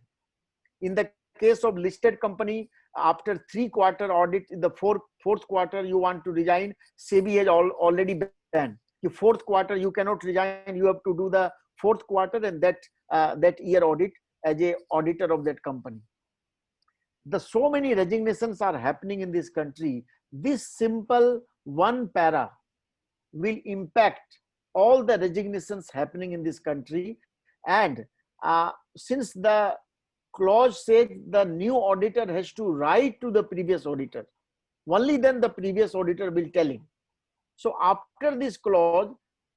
[SPEAKER 2] In the case of listed company, after 3-quarter audit, in the fourth quarter you want to resign, SEBI has already banned. The 4th quarter you cannot resign, you have to do the 4th quarter and that year audit as a auditor of that company. So many resignations are happening in this country. This simple one para will impact all the resignations happening in this country. And since the clause says the new auditor has to write to the previous auditor, only then the previous auditor will tell him. So after this clause,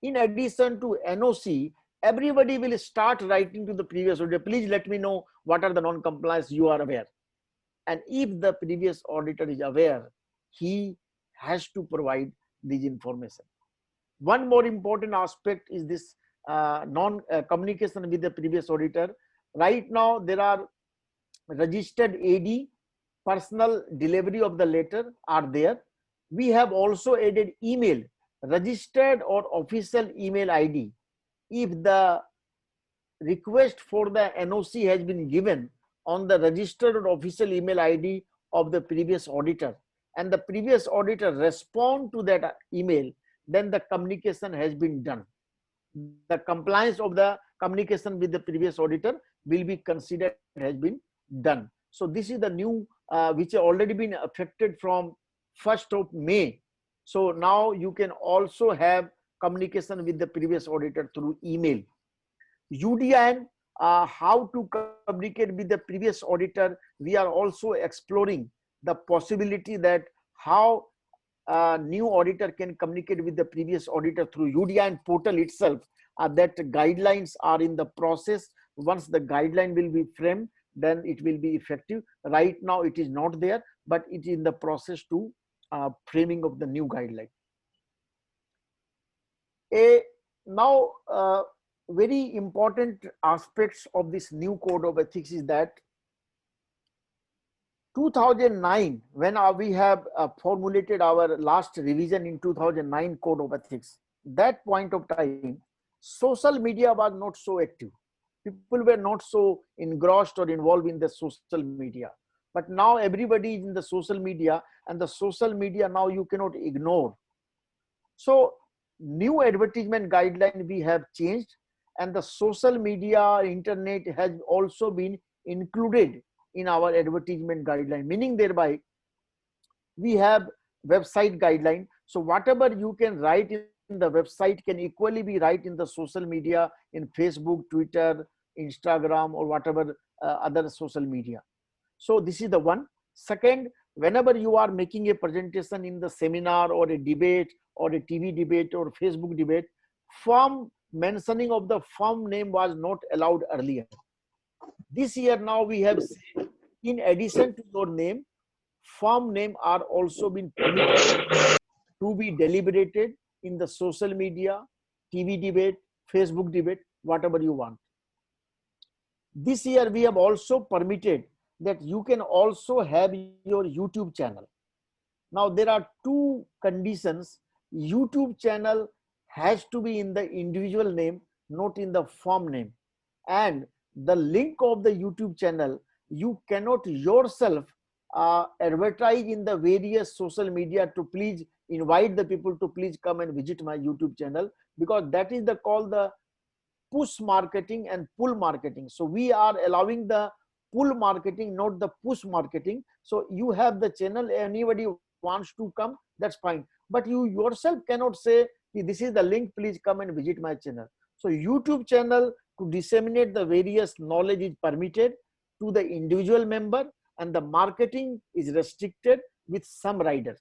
[SPEAKER 2] in addition to NOC, everybody will start writing to the previous auditor, please let me know what are the non-compliance you are aware. And if the previous auditor is aware, he has to provide this information. One more important aspect is this communication with the previous auditor. Right now, there are registered AD, personal delivery of the letter are there. We have also added email, registered or official email ID. If the request for the NOC has been given on the registered or official email ID of the previous auditor, and the previous auditor respond to that email, then the communication has been done. The compliance of the communication with the previous auditor will be considered has been done. So this is the new which has already been affected from 1st of May. So now you can also have communication with the previous auditor through email. UDIN, how to communicate with the previous auditor, we are also exploring the possibility that how new auditor can communicate with the previous auditor through UDIN portal itself. That guidelines are in the process. Once the guideline will be framed, then it will be effective. Right now it is not there, but it is in the process to framing of the new guideline. Now very important aspects of this new code of ethics is that 2009, when we have formulated our last revision in 2009 code of ethics, that point of time, social media was not so active. People were not so engrossed or involved in the social media. But now everybody is in the social media, and the social media now you cannot ignore. So new advertisement guideline we have changed, and the social media, internet has also been included in our advertisement guideline, meaning thereby we have website guideline. So whatever you can write in the website can equally be write in the social media, in Facebook, Twitter, Instagram, or whatever other social media. So this is the one. Second, whenever you are making a presentation in the seminar or a debate or a TV debate or Facebook debate, from mentioning of the firm name was not allowed earlier. This year now we have said, in addition to your name, firm name are also been permitted to be deliberated in the social media, TV debate, Facebook debate, whatever you want. This year we have also permitted that you can also have your YouTube channel. Now there are two conditions. YouTube channel has to be in the individual name, not in the firm name. And the link of the YouTube channel, you cannot yourself advertise in the various social media to please invite the people to please come and visit my YouTube channel, because that is the called the push marketing and pull marketing. So we are allowing the pull marketing, not the push marketing. So you have the channel, anybody wants to come, that's fine. But you yourself cannot say, this is the link, please come and visit my channel. So YouTube channel to disseminate the various knowledge is permitted to the individual member, and the marketing is restricted with some rider.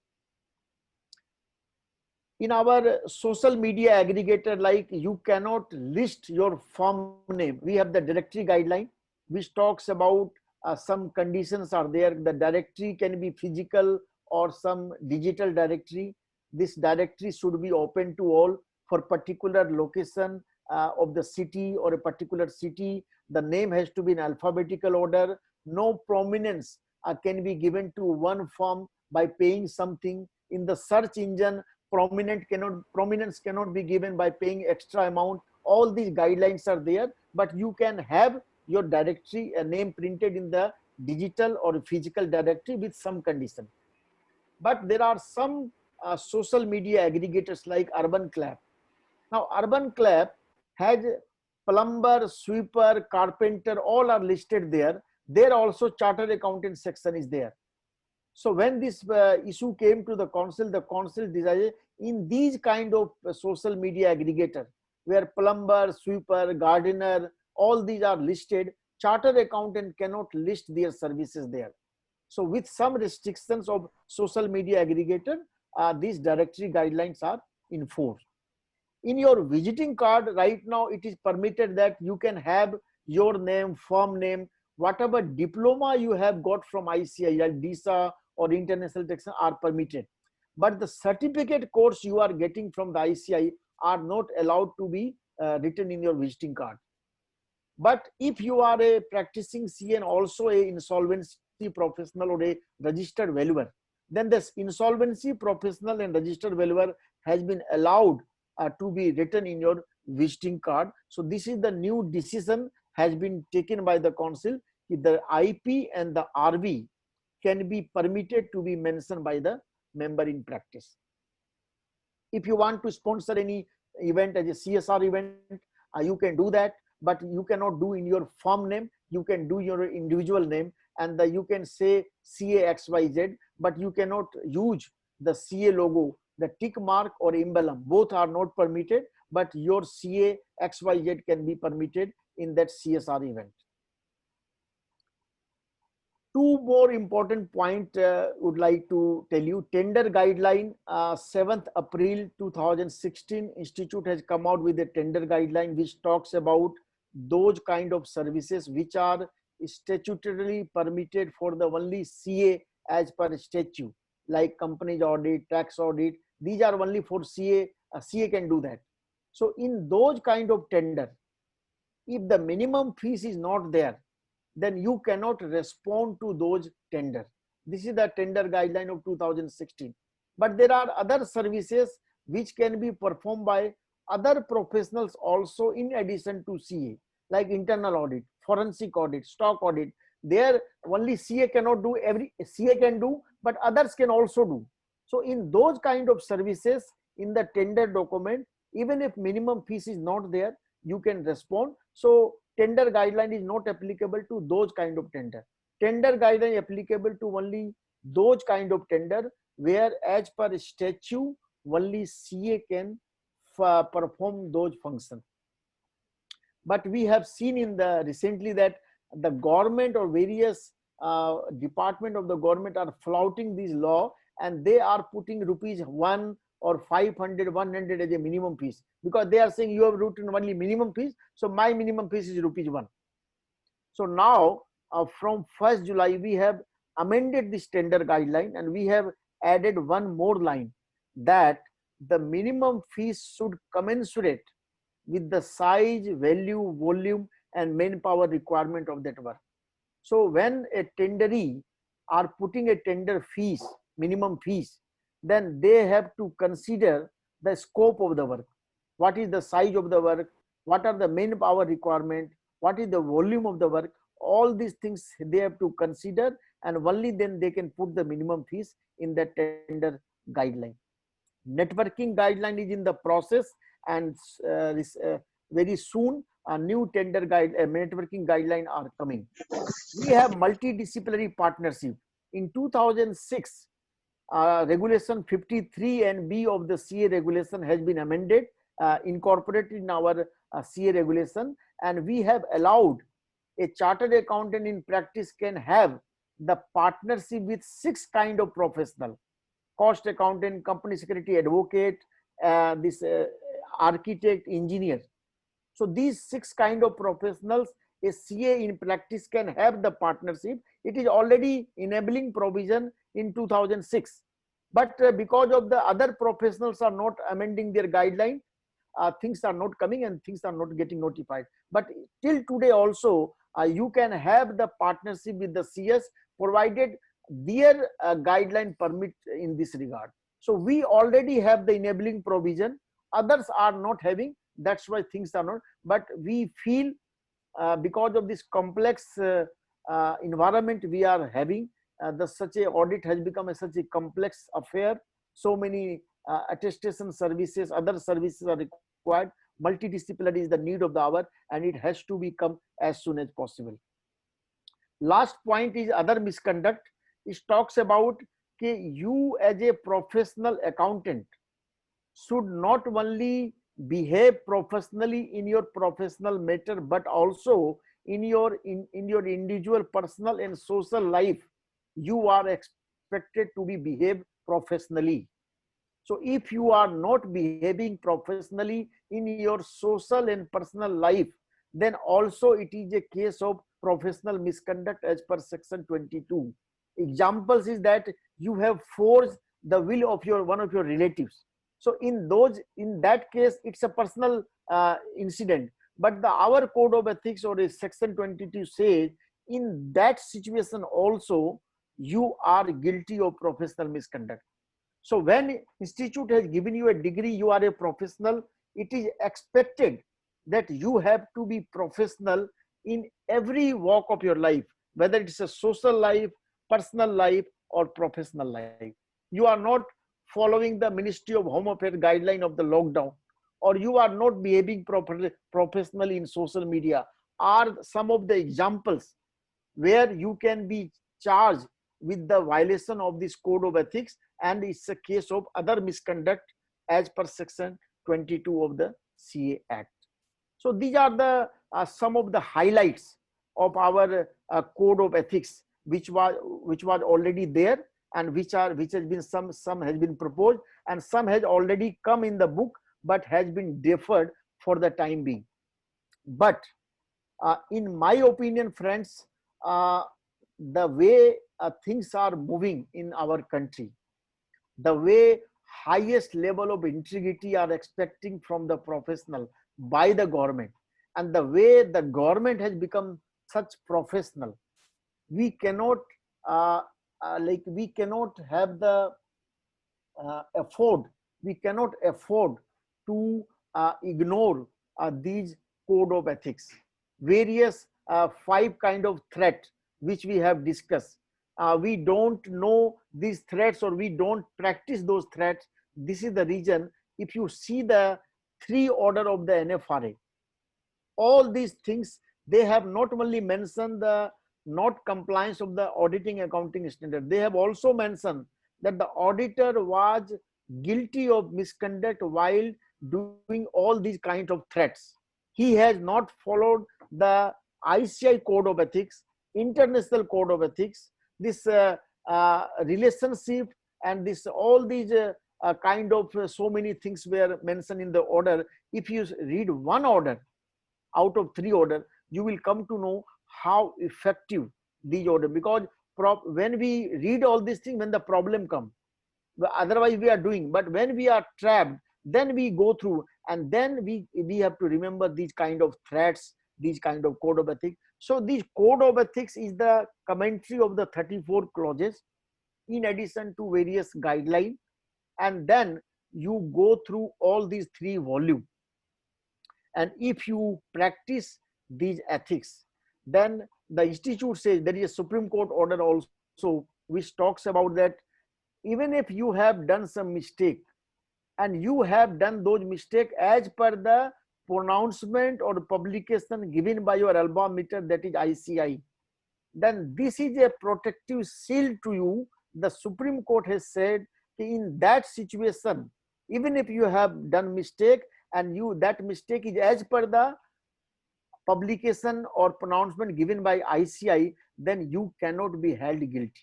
[SPEAKER 2] In our social media aggregator, like you cannot list your firm name. We have the directory guideline which talks about some conditions are there. The directory can be physical or some digital directory. This directory should be open to all for particular location of the city or a particular city. The name has to be in alphabetical order. No prominence can be given to one firm by paying something. In the search engine, prominence cannot be given by paying extra amount. All these guidelines are there, but you can have your directory name printed in the digital or physical directory with some condition. But there are some social media aggregators like Urban Clap. Now Urban Clap has plumber, sweeper, carpenter, all are listed there. There also chartered accountant section is there. So when this issue came to the council decided in these kind of social media aggregator where plumber, sweeper, gardener, all these are listed, chartered accountant cannot list their services there. So with some restrictions of social media aggregator, these directory guidelines are enforced. In your visiting card right now, it is permitted that you can have your name, firm name, whatever diploma you have got from ICI, like DISA or international taxation are permitted. But the certificate course you are getting from the ICI are not allowed to be written in your visiting card. But if you are a practicing CA and also a insolvency professional or a registered valuer, then this insolvency professional and registered valuer has been allowed to be written in your visiting card. So this is the new decision has been taken by the council. The IP and the RV can be permitted to be mentioned by the member in practice. If you want to sponsor any event as a CSR event, you can do that, but you cannot do in your firm name. You can do your individual name, and you can say CAXYZ, but you cannot use the CA logo, the tick mark or emblem. Both are not permitted, but your CAXYZ can be permitted in that CSR event. Two more important points would like to tell you. Tender guideline, 7th April 2016, Institute has come out with a tender guideline which talks about those kind of services which are statutorily permitted for the only CA as per statute, like companies audit, tax audit. These are only for CA. CA can do that. So in those kind of tender, if the minimum fees is not there, then you cannot respond to those tender. This is the tender guideline of 2016. But there are other services which can be performed by other professionals also in addition to CA, like internal audit, forensic audit, stock audit. There only CA cannot do, every CA can do, but others can also do. So in those kind of services in the tender document, even if minimum fees is not there, you can respond. So tender guideline is not applicable to those kind of tender. Tender guideline applicable to only those kind of tender where as per statute only CA can perform those functions. But we have seen in the recently that the government or various department of the government are flouting this law, and they are putting rupees 1 or 500, 100 as a minimum fees, because they are saying you have written only minimum fees. So my minimum fees is ₹1. So now from 1st July, we have amended this tender guideline and we have added one more line that the minimum fees should commensurate with the size, value, volume and manpower requirement of that work. So when a tenderee are putting a tender fees, minimum fees, then they have to consider the scope of the work. What is the size of the work? What are the manpower requirement? What is the volume of the work? All these things they have to consider, and only then they can put the minimum fees in the tender guideline. Networking guideline is in the process, and very soon a new tender guide, networking guideline are coming. We have multidisciplinary partnership. In 2006, regulation 53 and B of the CA regulation has been amended, incorporated in our CA regulation, and we have allowed a chartered accountant in practice can have the partnership with 6 kind of professional: cost accountant, company secretary, advocate, this architect, engineer. So these 6 kind of professionals a CA in practice can have the partnership. It is already enabling provision in 2006, but because of the other professionals are not amending their guideline, things are not coming and things are not getting notified. But till today also you can have the partnership with the CS provided their guideline permit in this regard. So we already have the enabling provision, others are not having. That's why things are not. But we feel because of this complex environment we are having, such a audit has become such a complex affair. So many attestation services, other services are required. Multidisciplinary is the need of the hour, and it has to become as soon as possible. Last point is other misconduct. It talks about you as a professional accountant should not only behave professionally in your professional matter, but also in your individual personal and social life you are expected to be behave professionally. So if you are not behaving professionally in your social and personal life, then also it is a case of professional misconduct as per section 22. Examples is that you have forged the will of one of your relatives. So in that case, it's a personal incident. But our code of ethics or section 22 says in that situation also you are guilty of professional misconduct. So when institute has given you a degree, you are a professional, it is expected that you have to be professional in every walk of your life, whether it's a social life, personal life or professional life. You are not following the Ministry of Home Affairs guideline of the lockdown, or you are not behaving professionally in social media, are some of the examples where you can be charged with the violation of this code of ethics, and it's a case of other misconduct as per section 22 of the CA Act. So these are the some of the highlights of our code of ethics, which was already there, and which has been some has been proposed, and some has already come in the book but has been deferred for the time being. But in my opinion, friends, the way things are moving in our country, the way highest level of integrity are expecting from the professional by the government, and the way the government has become such professional, we cannot we cannot have the we cannot afford to ignore these code of ethics. Various 5 kind of threat which we have discussed. We don't know these threats, or we don't practice those threats. This is the reason, if you see the 3 order of the NFRA, all these things, they have not only mentioned the not compliance of the auditing accounting standard, they have also mentioned that the auditor was guilty of misconduct while doing all these kinds of threats. He has not followed the ICI code of ethics, international code of ethics, this relationship, and this all these kind of so many things were mentioned in the order. If you read one order out of 3 order, you will come to know how effective these order, because when we read all these things, when the problem comes, otherwise we are doing, but when we are trapped, then we go through, and then we have to remember these kind of threats, these kind of code of ethics. So this code of ethics is the commentary of the 34 clauses in addition to various guidelines, and then you go through all these 3 volumes. And if you practice these ethics, then the institute says, there is a Supreme Court order also which talks about that even if you have done some mistake, and you have done those mistakes as per the pronouncement or publication given by your alma mater, that is ICI, then this is a protective shield to you. The Supreme Court has said in that situation, even if you have done mistake and that mistake is as per the publication or pronouncement given by ICI, then you cannot be held guilty.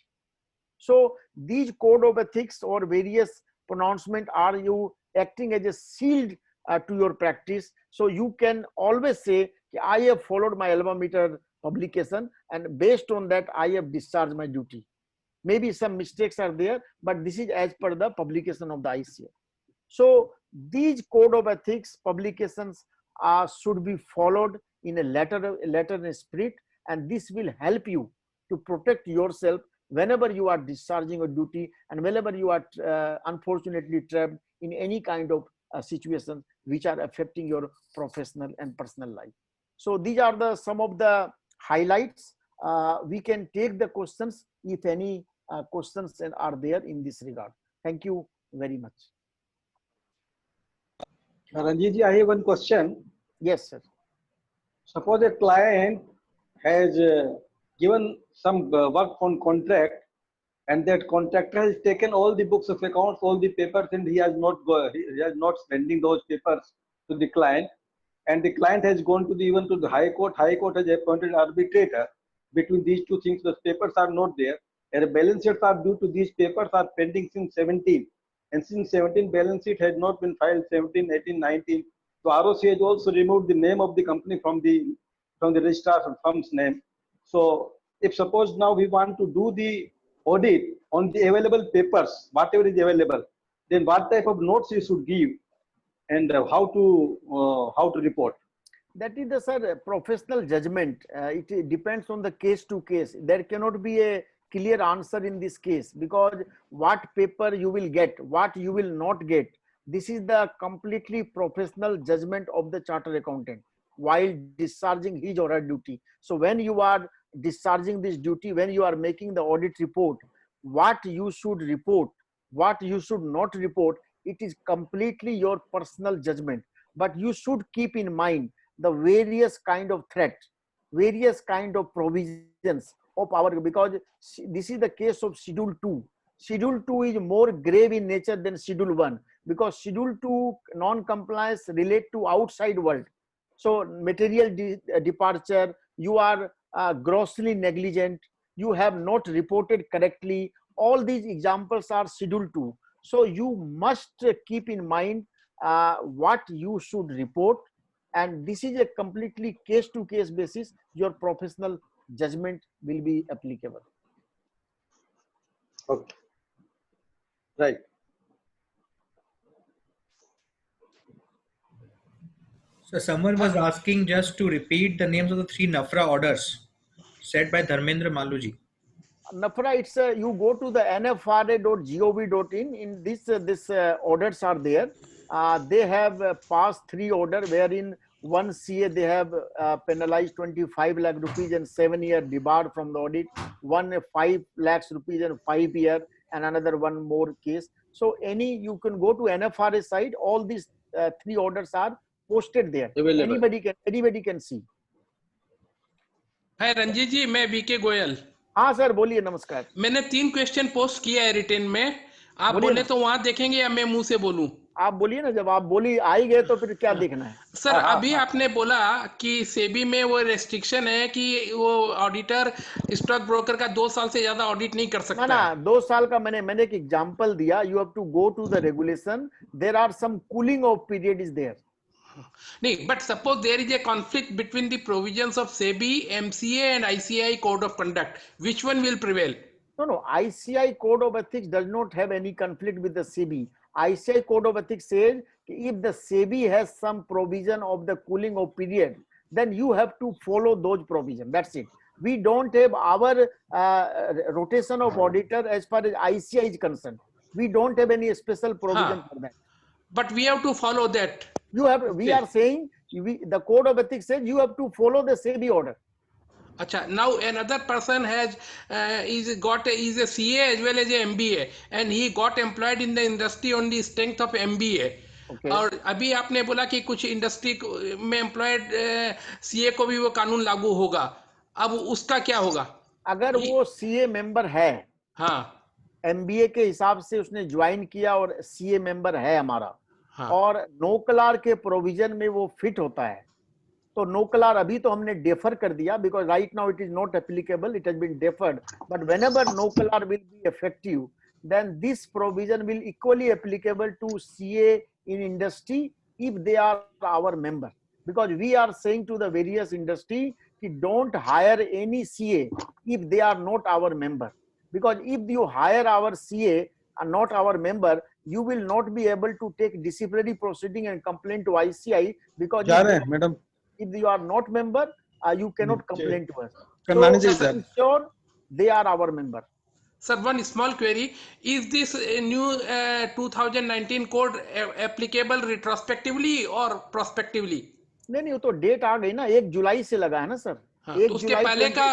[SPEAKER 2] So these code of ethics or various pronouncement are you acting as a shield to your practice. So you can always say, I have followed my alma mater publication, and based on that I have discharged my duty. Maybe some mistakes are there, but this is as per the publication of the ICI. So these code of ethics publications should be followed in a letter and spirit, and this will help you to protect yourself whenever you are discharging a duty, and whenever you are unfortunately trapped in any kind of situation which are affecting your professional and personal life. So these are some of the highlights. We can take the questions if any questions are there in this regard. Thank you very much.
[SPEAKER 4] Ranjit ji, I have one question.
[SPEAKER 2] Yes, sir.
[SPEAKER 4] Suppose a client has given some work on contract, and that contractor has taken all the books of accounts, all the papers, and he has not sending those papers to the client, and the client has gone to even to the High Court. High Court has appointed arbitrator between these 2 things. The papers are not there, and the balance sheets are due to these papers are pending since 17, and since 17 balance sheet has not been filed, 17, 18, 19. So ROC has also removed the name of the company from the registrar of firm's name. So if suppose now we want to do the audit on the available papers, whatever is available, then what type of notes you should give, and how to report?
[SPEAKER 2] That is the, sir, professional judgment. It depends on the case to case. There cannot be a clear answer in this case, because what paper you will get, what you will not get, this is the completely professional judgment of the chartered accountant while discharging his or her duty. So when you are discharging this duty, when you are making the audit report, what you should report, what you should not report, it is completely your personal judgment. But you should keep in mind the various kind of threat, various kind of provisions of our, because this is the case of Schedule 2. Schedule 2 is more grave in nature than Schedule 1, because Schedule 2 non-compliance relate to outside world. So material departure, you are grossly negligent, you have not reported correctly, all these examples are Schedule 2. So you must keep in mind what you should report, and this is a completely case to case basis. Your professional judgment will be applicable.
[SPEAKER 4] Okay. Right.
[SPEAKER 1] So someone was asking just to repeat the names of the 3 NAFRA orders said by Dharmendra Maluji.
[SPEAKER 2] NAFRA, it's you go to the nfra.gov.in. In this orders are there. They have passed 3 orders, wherein one CA they have penalized 25 lakh rupees and 7-year debarred from the audit. One 5 lakhs rupees and 5 year, and another one more case. So you can go to NFRA site. All these 3 orders are posted there. Anybody can see.
[SPEAKER 5] हाय रंजीत जी, मैं VK Goyal.
[SPEAKER 2] हाँ sir, बोलिए। नमस्कार।
[SPEAKER 5] मैंने 3 question post किया है return में, आप बोले तो वहां देखेंगे या मैं मुंह से बोलूं?
[SPEAKER 2] आप बोलिए ना, जब आप बोली आ ही गए तो फिर क्या देखना है?
[SPEAKER 5] सर अभी आपने बोला कि सेबी में वो रेस्ट्रिक्शन है कि वो ऑडिटर स्टॉक ब्रोकर का 2 साल से ज्यादा ऑडिट नहीं कर
[SPEAKER 2] ना
[SPEAKER 5] सकता
[SPEAKER 2] ना,
[SPEAKER 5] है।
[SPEAKER 2] 2 साल का मैंने एक एग्जांपल दिया. You have to go to the regulation. There are some cooling off period is there.
[SPEAKER 5] नहीं, but suppose there is a conflict between the provisions of SEBI, MCA and ICAI code of conduct. Which one will prevail?
[SPEAKER 2] No. ICI code of ethics does not have any conflict with the SEBI. ICI code of ethics says if the SEBI has some provision of the cooling of period, then you have to follow those provisions. That's it. We don't have our rotation of auditor as far as ICI is concerned. We don't have any special provision for that.
[SPEAKER 5] But we have to follow that.
[SPEAKER 2] You have. We are saying the code of ethics says you have to follow the SEBI order.
[SPEAKER 5] Acha, now another person has is a CA as well as a MBA, and he got employed in the industry on the strength of MBA.
[SPEAKER 2] Okay.
[SPEAKER 5] और अभी आपने बोला कि कुछ industry में employed CA को भी वो कानून लागू होगा. अब उसका क्या होगा?
[SPEAKER 2] अगर वो सीए मेंबर है,
[SPEAKER 5] हाँ,
[SPEAKER 2] एमबीए के हिसाब से उसने ज्वाइन किया और सीए मेंबर है हमारा,
[SPEAKER 5] हाँ.
[SPEAKER 2] और नोकलार के प्रोविजन में वो फिट होता है, तो नोकलार अभी तो हमने डेफर कर दिया because right now it is not applicable, it has been deferred. But whenever NOCLAR will be effective, then this provision will equally applicable to CA in industry if they are our member. Because we are saying to the various industry, don't hire any CA if they are not our member. Because if you hire our CA and not our member, you will not be able to take disciplinary proceeding and complain to ICI, because if you are not member, you cannot complain to us. So ensure they are our member.
[SPEAKER 5] Sir, one small query. Is this new 2019 code applicable retrospectively or prospectively?
[SPEAKER 2] नहीं, वो तो date आ गई ना, 1 जुलाई से लगा है ना sir.
[SPEAKER 5] हाँ, तो उसके पहले का,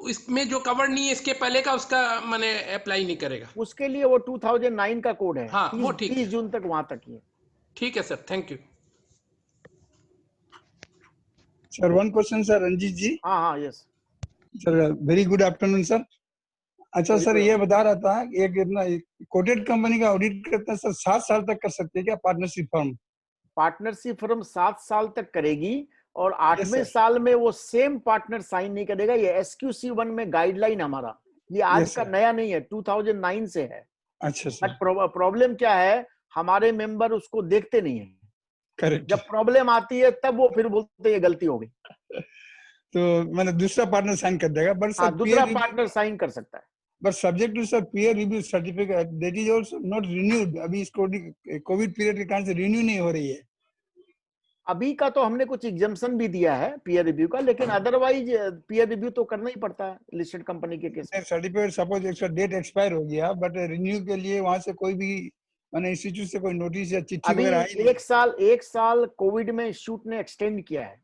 [SPEAKER 5] इसमें जो कवर नहीं है इसके पहले का, उसका माने अप्लाई नहीं करेगा.
[SPEAKER 2] उसके लिए वो 2009 का कोड है.
[SPEAKER 5] हाँ, वो ठीक
[SPEAKER 2] 30 जून तक वहां तक ही है.
[SPEAKER 5] ठीक है sir, thank you.
[SPEAKER 6] Sir one question sir, Ranjit ji.
[SPEAKER 2] हाँ, yes
[SPEAKER 6] sir, very good afternoon sir. अच्छा सर, ये बता रहा था एक इतना कोटेड कंपनी का ऑडिट करते हैं सर, 7 साल तक कर सकते हैं क्या पार्टनरशिप फर्म?
[SPEAKER 2] पार्टनरशिप फर्म 7 साल तक करेगी और 8वें साल में वो सेम पार्टनर साइन नहीं करेगा. ये SQC1 में गाइडलाइन हमारा, ये आज का नया नहीं है, 2009 से है.
[SPEAKER 6] अच्छा सर.
[SPEAKER 2] प्रॉब्लम क्या है, हमारे मेंबर उसको देखते नहीं है.
[SPEAKER 6] करेक्ट.
[SPEAKER 2] जब प्रॉब्लम आती है तब वो फिर बोलते हैं ये गलती हो गई,
[SPEAKER 6] तो मैंने दूसरा पार्टनर साइन कर देगा. बट सर
[SPEAKER 2] दूसरा पार्टनर साइन कर सकता है.
[SPEAKER 6] But subject to sir peer review certificate, that is also not renewed. अभी इसको कोविड पीरियड के कारण से रिन्यू नहीं हो रही है.
[SPEAKER 2] अभी का तो हमने कुछ एग्जम्पशन भी दिया है पीयर रिव्यू का, लेकिन अदरवाइज पीयर रिव्यू तो करना ही पड़ता है लिस्टेड कंपनी के केस में.
[SPEAKER 6] सर्टिफिकेट सपोज एक डेट एक्सपायर हो गया, बट रिन्यू के लिए वहां से कोई भी मैंने इंस्टीट्यूट से कोई नोटिस या चिट्ठी वगैरह आई नहीं.
[SPEAKER 2] एक साल कोविड में इंस्टीट्यूट ने एक्सटेंड किया है.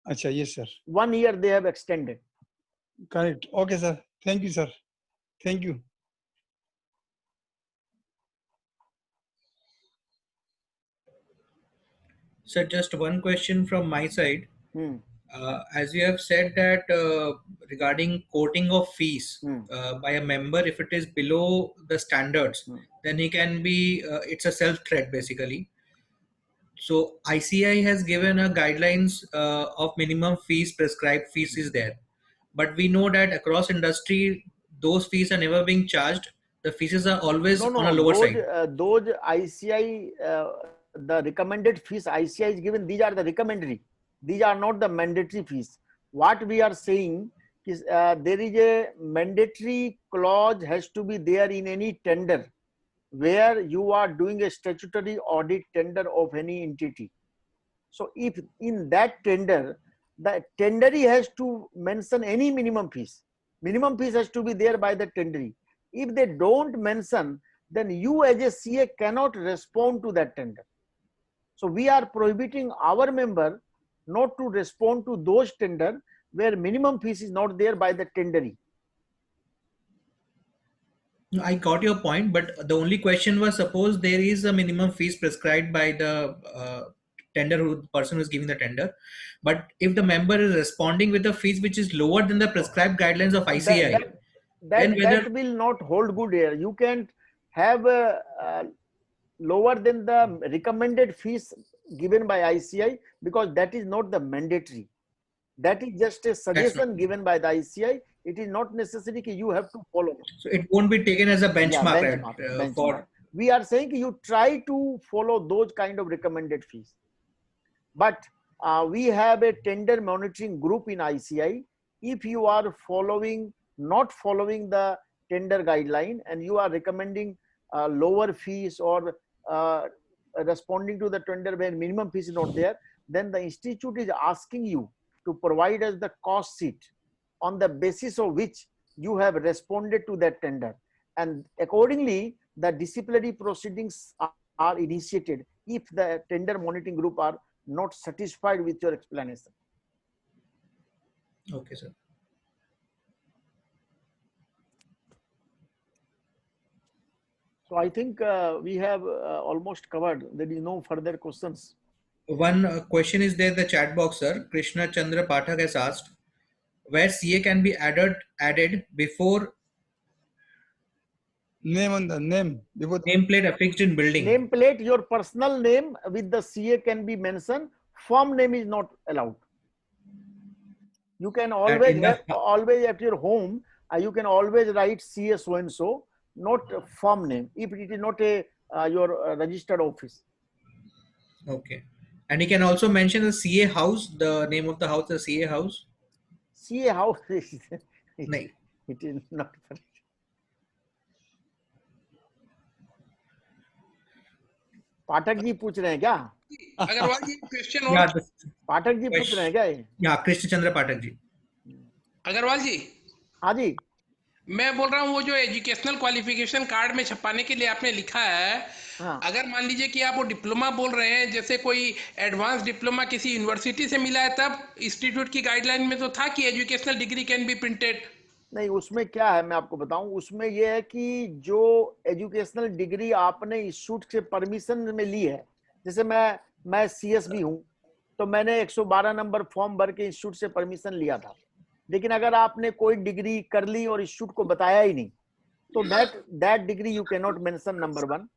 [SPEAKER 6] अच्छा, yes sir.
[SPEAKER 2] 1 year they have extended.
[SPEAKER 6] Correct. Okay sir, thank you sir. Thank you.
[SPEAKER 1] Sir, just one question from my side. As you have said that regarding quoting of fees by a member, if it is below the standards, then he can be, it's a self-threat basically. So ICI has given a guidelines of minimum fees, prescribed fees is there. But we know that across industry, those fees are never being charged. The fees are always on a lower side.
[SPEAKER 2] Those ICI, the recommended fees ICI is given, these are the recommendatory. These are not the mandatory fees. What we are saying is there is a mandatory clause has to be there in any tender where you are doing a statutory audit tender of any entity. So if in that tender, the tenderee has to mention any minimum fees. Minimum fees has to be there by the tenderee. If they don't mention, then you as a CA cannot respond to that tender. So we are prohibiting our member not to respond to those tender where minimum fees is not there by the tenderee.
[SPEAKER 1] I got your point, but the only question was, suppose there is a minimum fees prescribed by the the person who is giving the tender, but if the member is responding with the fees which is lower than the prescribed guidelines of ICI,
[SPEAKER 2] that will not hold good here. You can't have lower than the recommended fees given by ICI, because that is not the mandatory. That is just a suggestion given by the ICI. It is not necessary that you have to follow.
[SPEAKER 1] So it won't be taken as a benchmark,
[SPEAKER 2] Yeah,
[SPEAKER 1] right,
[SPEAKER 2] benchmark.
[SPEAKER 1] for.
[SPEAKER 2] We are saying you try to follow those kind of recommended fees. But we have a tender monitoring group in ICI. If you are not following the tender guideline and you are recommending lower fees or responding to the tender where minimum fees is not there, then the institute is asking you to provide us the cost sheet on the basis of which you have responded to that tender. And accordingly, the disciplinary proceedings are initiated if the tender monitoring group are not satisfied with your explanation.
[SPEAKER 1] Okay, sir.
[SPEAKER 2] So I think we have almost covered. There is no further questions.
[SPEAKER 1] One question is there in the chat box, sir. Krishna Chandra Pathak has asked where CA can be added before
[SPEAKER 6] Name on the name. Before
[SPEAKER 1] nameplate affixed in building.
[SPEAKER 2] Nameplate, your personal name with the CA can be mentioned. Firm name is not allowed. You can always always at your home. You can always write CA so and so, not a firm name if it is not a your registered office.
[SPEAKER 1] Okay. And he can also mention the CA house, the name of the house, the CA house.
[SPEAKER 2] CA house.
[SPEAKER 1] No.
[SPEAKER 2] It is not. Pathak ji पूछ रहे हैं क्या?
[SPEAKER 5] अग्रवाल जी question
[SPEAKER 1] Yeah,
[SPEAKER 5] और
[SPEAKER 2] पाठक जी पूछ रहे हैं क्या ये?
[SPEAKER 1] Yeah, Krishna Chandra Pathak ji.
[SPEAKER 5] Agarwal जी
[SPEAKER 2] हाँ जी.
[SPEAKER 5] मैं बोल रहा हूँ वो जो एजुकेशनल क्वालिफिकेशन कार्ड में छपाने के लिए आपने लिखा है,
[SPEAKER 2] हाँ.
[SPEAKER 5] अगर मान लीजिए कि आप वो डिप्लोमा बोल रहे हैं, जैसे कोई एडवांस डिप्लोमा किसी यूनिवर्सिटी से मिला है, तब इंस्टीट्यूट की गाइडलाइन में तो था कि educational degree can be printed.
[SPEAKER 2] नहीं, उसमें क्या है मैं आपको बताऊं. उसमें यह है कि जो एजुकेशनल डिग्री आपने इंस्टीट्यूट से परमिशन में ली है, जैसे मैं CSB हूं, तो मैंने 112 नंबर फॉर्म भर के इंस्टीट्यूट से परमिशन लिया था. लेकिन अगर आपने कोई डिग्री कर ली और इंस्टीट्यूट को बताया ही नहीं, तो that degree you can not mention, number 1.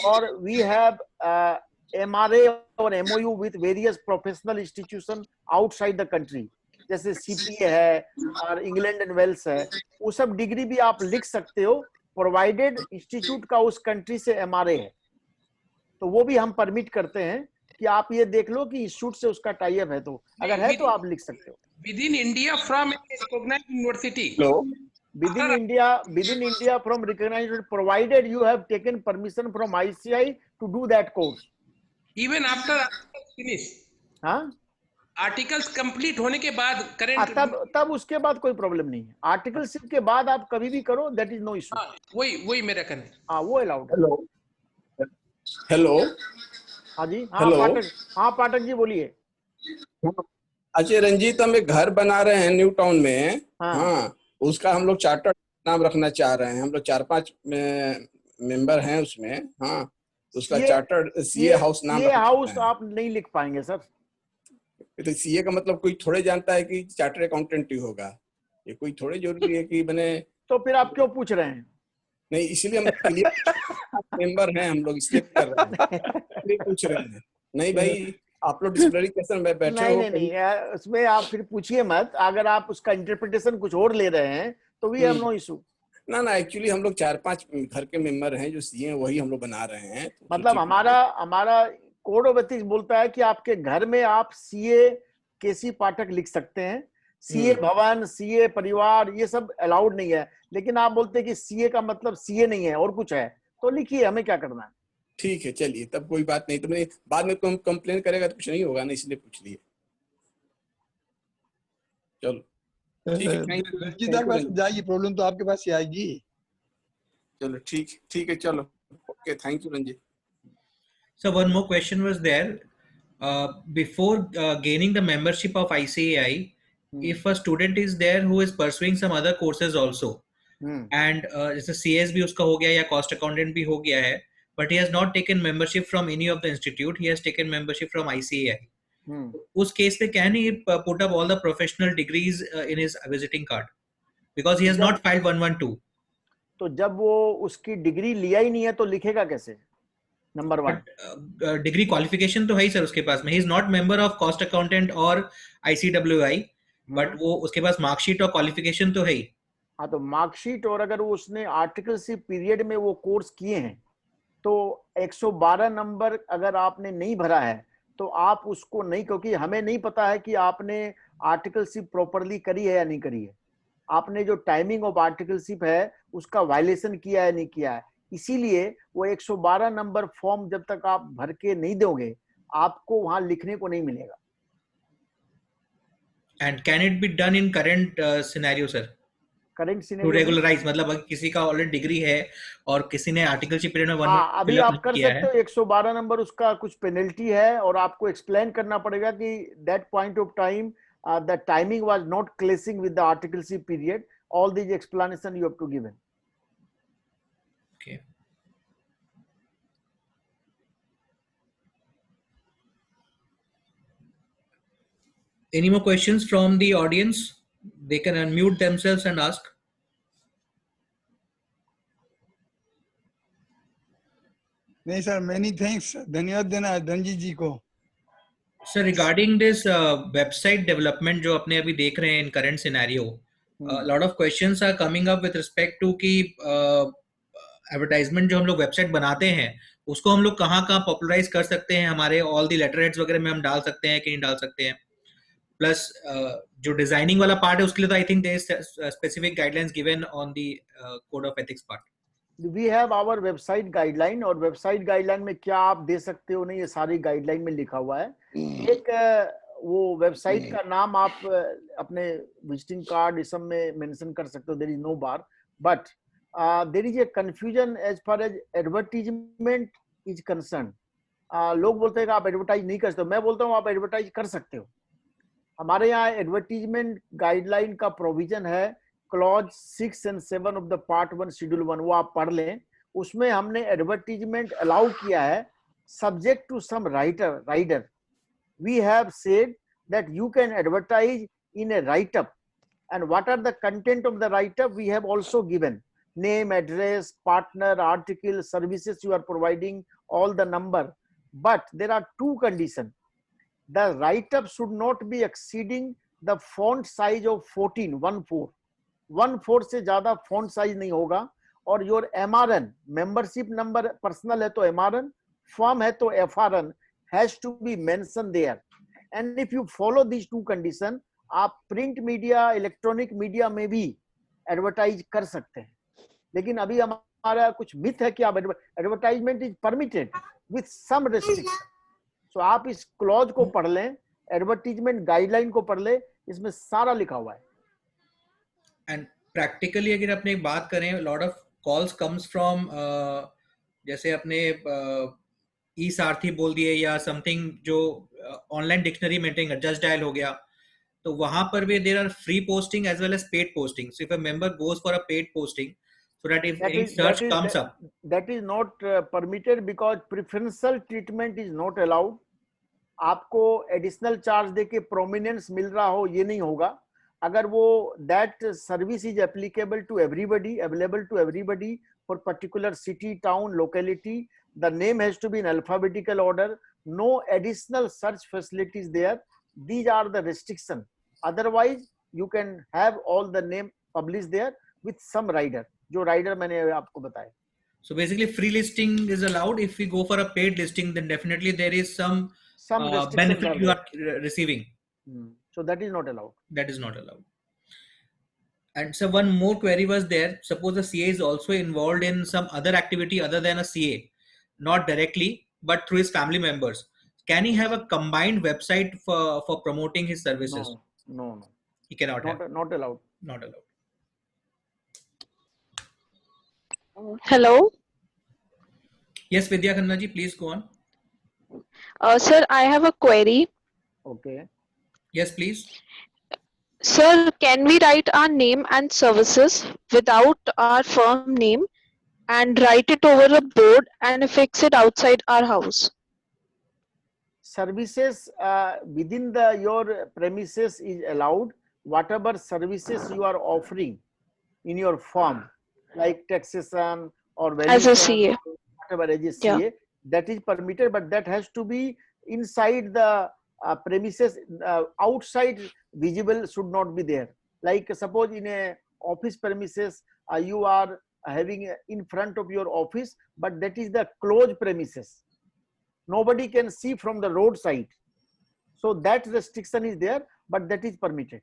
[SPEAKER 2] और वी हैव MRA और MOU with various professional institution outside the country, जैसे CPA है और इंग्लैंड एंड वेल्स है. वो सब डिग्री भी आप लिख सकते हो, प्रोवाइडेड इंस्टीट्यूट का उस कंट्री से MRA है, तो वो भी हम परमिट करते हैं कि आप ये देख लो कि इंस्टीट्यूट से उसका टाई अप है, तो अगर है तो आप लिख सकते हो.
[SPEAKER 5] Within India from a recognized university.
[SPEAKER 2] Hello. Within India from recognized, provided you have taken permission from ICI to do that course.
[SPEAKER 5] Even after finish.
[SPEAKER 2] हाँ.
[SPEAKER 5] आर्टिकल्स कंप्लीट होने के बाद करेंट,
[SPEAKER 2] तब उसके बाद कोई प्रॉब्लम नहीं है. आर्टिकलशिप के बाद आप कभी भी करो, दैट इज नो इशू.
[SPEAKER 5] वही मेरा कहना है.
[SPEAKER 2] हाँ, वो अलाउड है.
[SPEAKER 7] हेलो.
[SPEAKER 2] हाँ जी. हाँ पाठक जी बोलिए.
[SPEAKER 7] अच्छा रंजीत, हम एक घर बना रहे हैं न्यू टाउन में. हाँ, उसका हम लोग चार्टर्ड नाम रखना चाह रहे हैं. हम लोग 4-5 मेंबर हैं उसमें. हाँ, उसका चार्टर्ड CA हाउस नाम.
[SPEAKER 2] CA हाउस आप नहीं लिख पाएंगे सर.
[SPEAKER 7] तो CA का मतलब कोई थोड़े जानता है कि चार्टर्ड अकाउंटेंट ही होगा. ये कोई थोड़े जरूरी है कि बने. तो
[SPEAKER 2] फिर आप क्यों पूछ रहे हैं?
[SPEAKER 7] नहीं, इसीलिए हम मेंबर हैं हम लोग, इसलिए कर रहे हैं, इसलिए पूछ रहे हैं. नहीं भाई, आप लोग डिसिप्लिनरी केस में बैठे हो.
[SPEAKER 2] नहीं, उसमें आप फिर पूछिए मत. अगर आप उसका इंटरप्रिटेशन कुछ और ले रहे हैं तो वी हैव नो इशू.
[SPEAKER 7] ना, एक्चुअली हम लोग 4-5 घर के मेंबर हैं जो CA हैं, वही हम लोग बना रहे हैं.
[SPEAKER 2] मतलब हमारा कोड ऑफ एथिक्स बोलता है कि आपके घर में आप CA KC पाठक लिख सकते हैं. CA भवन, CA परिवार, ये सब अलाउड नहीं है. लेकिन आप बोलते हैं कि CA का मतलब CA नहीं है और कुछ है, तो लिखिए, हमें क्या करना है.
[SPEAKER 7] ठीक है, चलिए, तब कोई बात नहीं. तुमने बाद में तुम कंप्लेन करेगा तो कुछ नहीं होगा ना, इसलिए पूछ लिए. चलो ठीक है.
[SPEAKER 6] जाएगी प्रॉब्लम तो आपके पास ही आएगी.
[SPEAKER 7] चलो ठीक है. चलो, okay, thank you Ranjit.
[SPEAKER 1] So one more question was there. Before gaining the membership of ICAI, if a student is there who is pursuing some other courses also, and जैसे CS भी उसका हो गया या cost accountant भी हो गया है, but he has not taken membership from any of the institute, he has taken membership from ICAI. उस केस पे can he put up all the professional degrees in his visiting card because he has not filed 112?
[SPEAKER 2] तो जब वो उसकी degree लिया ही नहीं है तो लिखेगा कैसे? नंबर 1.
[SPEAKER 1] डिग्री क्वालिफिकेशन तो है ही सर उसके पास में. He is not member of cost accountant और ICWI, बट वो उसके पास मार्कशीट और क्वालिफिकेशन तो है ही.
[SPEAKER 2] हाँ, तो मार्कशीट और अगर उसने आर्टिकलशिप पीरियड में वो कोर्स किए हैं तो 112 नंबर अगर आपने नहीं भरा है तो आप उसको नहीं, क्योंकि हमें नहीं पता है कि आपने आर्टिकलशिप प्रॉपरली करी है या नहीं करी है. आपने जो टाइमिंग ऑफ आर्टिकलशिप है उसका वायलेशन किया है नहीं किया है, इसीलिए वो 112 नंबर फॉर्म जब तक आप भर के नहीं दोगे आपको वहां लिखने को नहीं मिलेगा.
[SPEAKER 1] And can it be done in current scenario sir?
[SPEAKER 2] Current
[SPEAKER 1] to
[SPEAKER 2] scenario
[SPEAKER 1] regularise, मतलब अगर किसी का ऑलरेडी डिग्री है और किसी ने आर्टिकलशिप पीरियड में 1
[SPEAKER 2] हाँ, अभी
[SPEAKER 1] फिलअप
[SPEAKER 2] आप
[SPEAKER 1] नहीं
[SPEAKER 2] कर
[SPEAKER 1] किया
[SPEAKER 2] सकते
[SPEAKER 1] है.
[SPEAKER 2] हो. 112 नंबर उसका कुछ पेनल्टी है और आपको एक्सप्लेन करना पड़ेगा कि that point of time the timing was not clashing with the articleship period. All these explanation you have to given.
[SPEAKER 1] Okay. Any more questions from the audience? They can unmute themselves and ask.
[SPEAKER 6] नहीं sir, many thanks, धन्यवाद देना रंजीत जी को.
[SPEAKER 1] Sir, regarding this website development जो अपने अभी देख रहे हैं in current scenario, a lot of questions are coming up with respect to कि advertisement जो हम लोग website बनाते हैं उसको हम लोग कहाँ popularize कर सकते हैं, हमारे all the letterheads वगैरह में हम डाल सकते हैं कि नहीं डाल सकते हैं. प्लस जो डिजाइनिंग वाला पार्ट है उसके लिए तो I think there is specific guidelines given on the code of ethics part.
[SPEAKER 2] We have our website guideline, और वेबसाइट गाइडलाइन में क्या आप दे सकते हो नहीं, ये सारी गाइडलाइन में लिखा हुआ है. एक वो वेबसाइट का नाम आप अपने विजिटिंग कार्ड इस सब में मेंशन कर सकते हो. There is no bar, but there is a confusion as far as advertisement is concern. लोग बोलते हैं कि आप एडवर्टाइज नहीं कर सकते. मैं बोलता हूँ आप एडवर्टाइज कर सकते हो. हमारे यहाँ एडवर्टीजमेंट गाइडलाइन का प्रोविजन है, clause 6 and 7 of the part 1 schedule 1, वो आप पढ़ लें. उसमें हमने एडवर्टीजमेंट अलाउ किया है subject to some rider. We have said that you can advertise in a write up, and what are the content of the write up we have also given. Name, address, partner, article, services you are providing, all the number. But there are two conditions. The write-up should not be exceeding the font size of 14, 1/4 से ज्यादा font size नहीं होगा. और your MRN, membership number personal है तो MRN, firm है तो FRN has to be mentioned there. And if you follow these two conditions, आप print media, electronic media में भी advertise कर सकते हैं. लेकिन अभी हमारा कुछ मिथ है कि आप advertisement is permitted with some restriction. So आप इस क्लॉज को पढ़ लें, एडवर्टीजमेंट गाइडलाइन को पढ़ लें, इसमें सारा लिखा हुआ है.
[SPEAKER 1] एंड प्रैक्टिकली अगर अपने बात करें, lot of calls comes from जैसे अपने ई सारथी बोल दिए या समथिंग जो online dictionary maintain, Justdial हो गया, तो वहां पर भी there are free posting as well as paid posting. So if a member goes for a paid posting, so that if any search comes up,
[SPEAKER 2] that is not permitted because preferential treatment is not allowed. आपको additional charge देके prominence मिल रहा हो ये नहीं होगा. अगर वो that service is applicable to everybody, available to everybody for particular city, town, locality, the name has to be in alphabetical order, no additional search facilities there. These are the restriction. Otherwise you can have all the name published there with some rider, जो rider मैंने आपको बताया.
[SPEAKER 1] So basically free listing is allowed. If we go for a paid listing, then definitely there is some benefit you are receiving.
[SPEAKER 2] So that is not allowed.
[SPEAKER 1] That is not allowed. And so one more query was there. Suppose the CA is also involved in some other activity other than a CA, not directly, but through his family members. Can he have a combined website for promoting his services?
[SPEAKER 2] No.
[SPEAKER 1] He cannot have.
[SPEAKER 2] Not allowed.
[SPEAKER 1] Not allowed.
[SPEAKER 8] Hello.
[SPEAKER 1] Yes, Vidya Khanna ji, please go on.
[SPEAKER 8] Sir, I have a query.
[SPEAKER 2] Okay.
[SPEAKER 1] Yes, please.
[SPEAKER 8] Sir, can we write our name and services without our firm name and write it over a board and fix it outside our house?
[SPEAKER 2] Services within your premises is allowed. Whatever services you are offering in your firm, like taxation or
[SPEAKER 8] as a CA,
[SPEAKER 2] whatever, as a CA, that is permitted, but that has to be inside the premises. Outside visible should not be there. Like suppose in a office premises, you are having in front of your office, but that is the closed premises. Nobody can see from the roadside. So that restriction is there, but that is permitted.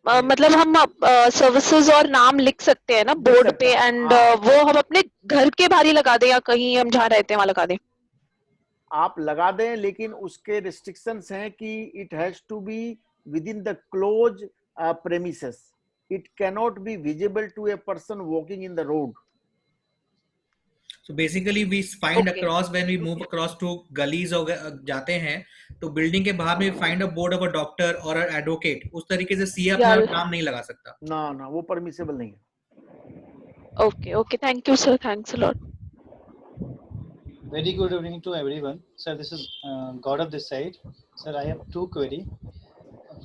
[SPEAKER 8] मतलब हम services और नाम लिख सकते हैं ना board पे, and वो हम अपने घर के बाहर ही लगा दें या कहीं हम जहाँ रहते हैं वहां लगा दें?
[SPEAKER 2] आप लगा दें, लेकिन उसके रिस्ट्रिक्शंस हैं कि it has to be within the close premises. It cannot be visible to a person walking in the road.
[SPEAKER 1] So basically we find across when we move across to gullies और जाते हैं तो building के बाहर में find a board of a doctor or an advocate. उस तरीके से सीए अपना नाम नहीं लगा सकता.
[SPEAKER 2] ना वो परमिसेबल नहीं है.
[SPEAKER 8] Okay, thank you sir, thanks a lot.
[SPEAKER 9] Very good evening to everyone. Sir, this is Gaurav this side. Sir, I have two query.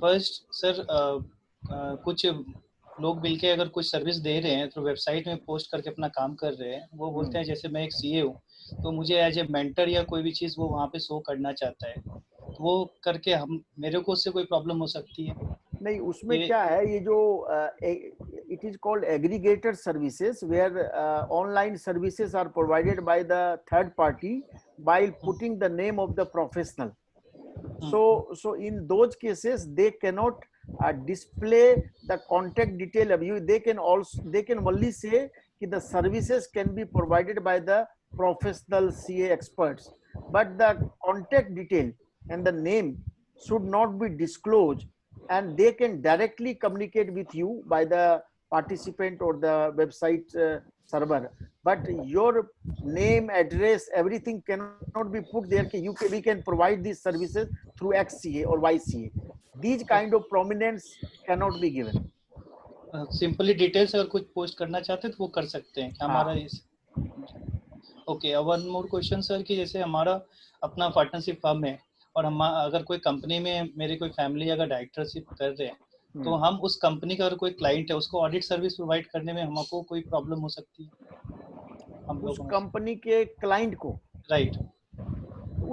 [SPEAKER 9] First, sir, कुछ लोग मिलके अगर कुछ सर्विस दे रहे हैं तो वेबसाइट में पोस्ट करके अपना काम कर रहे हैं. वो बोलते हैं जैसे मैं एक सीए हूँ तो मुझे एज ए मेंटर या कोई भी चीज़ वो वहाँ पे शो करना चाहता है, तो वो करके हम मेरे को उससे कोई प्रॉब्लम हो सकती है?
[SPEAKER 2] नहीं, उसमें क्या है, ये जो it is called aggregated services where online services are provided by the third party while putting the name of the professional. So in those cases they cannot display the contact detail of you. They can only say that the services can be provided by the professional CA experts, but the contact detail and the name should not be disclosed, and they can directly communicate with you by the participant or the website server. But your name, address, everything cannot be put there. We can provide these services through XCA or YCA. These kind of prominence cannot be given.
[SPEAKER 9] Simply details अगर कुछ post करना चाहते हैं तो वो कर सकते हैं क्या हमारा इस? Okay, one more question sir कि जैसे हमारा अपना पार्टनरशिप फर्म है और हम अगर कोई कंपनी में मेरी कोई फैमिली अगर डायरेक्टरशिप कर रहे हैं तो हम उस कंपनी का अगर कोई क्लाइंट है उसको ऑडिट सर्विस प्रोवाइड करने में हमको कोई प्रॉब्लम हो सकती है? हम
[SPEAKER 2] उस कंपनी के क्लाइंट को,
[SPEAKER 9] राइट,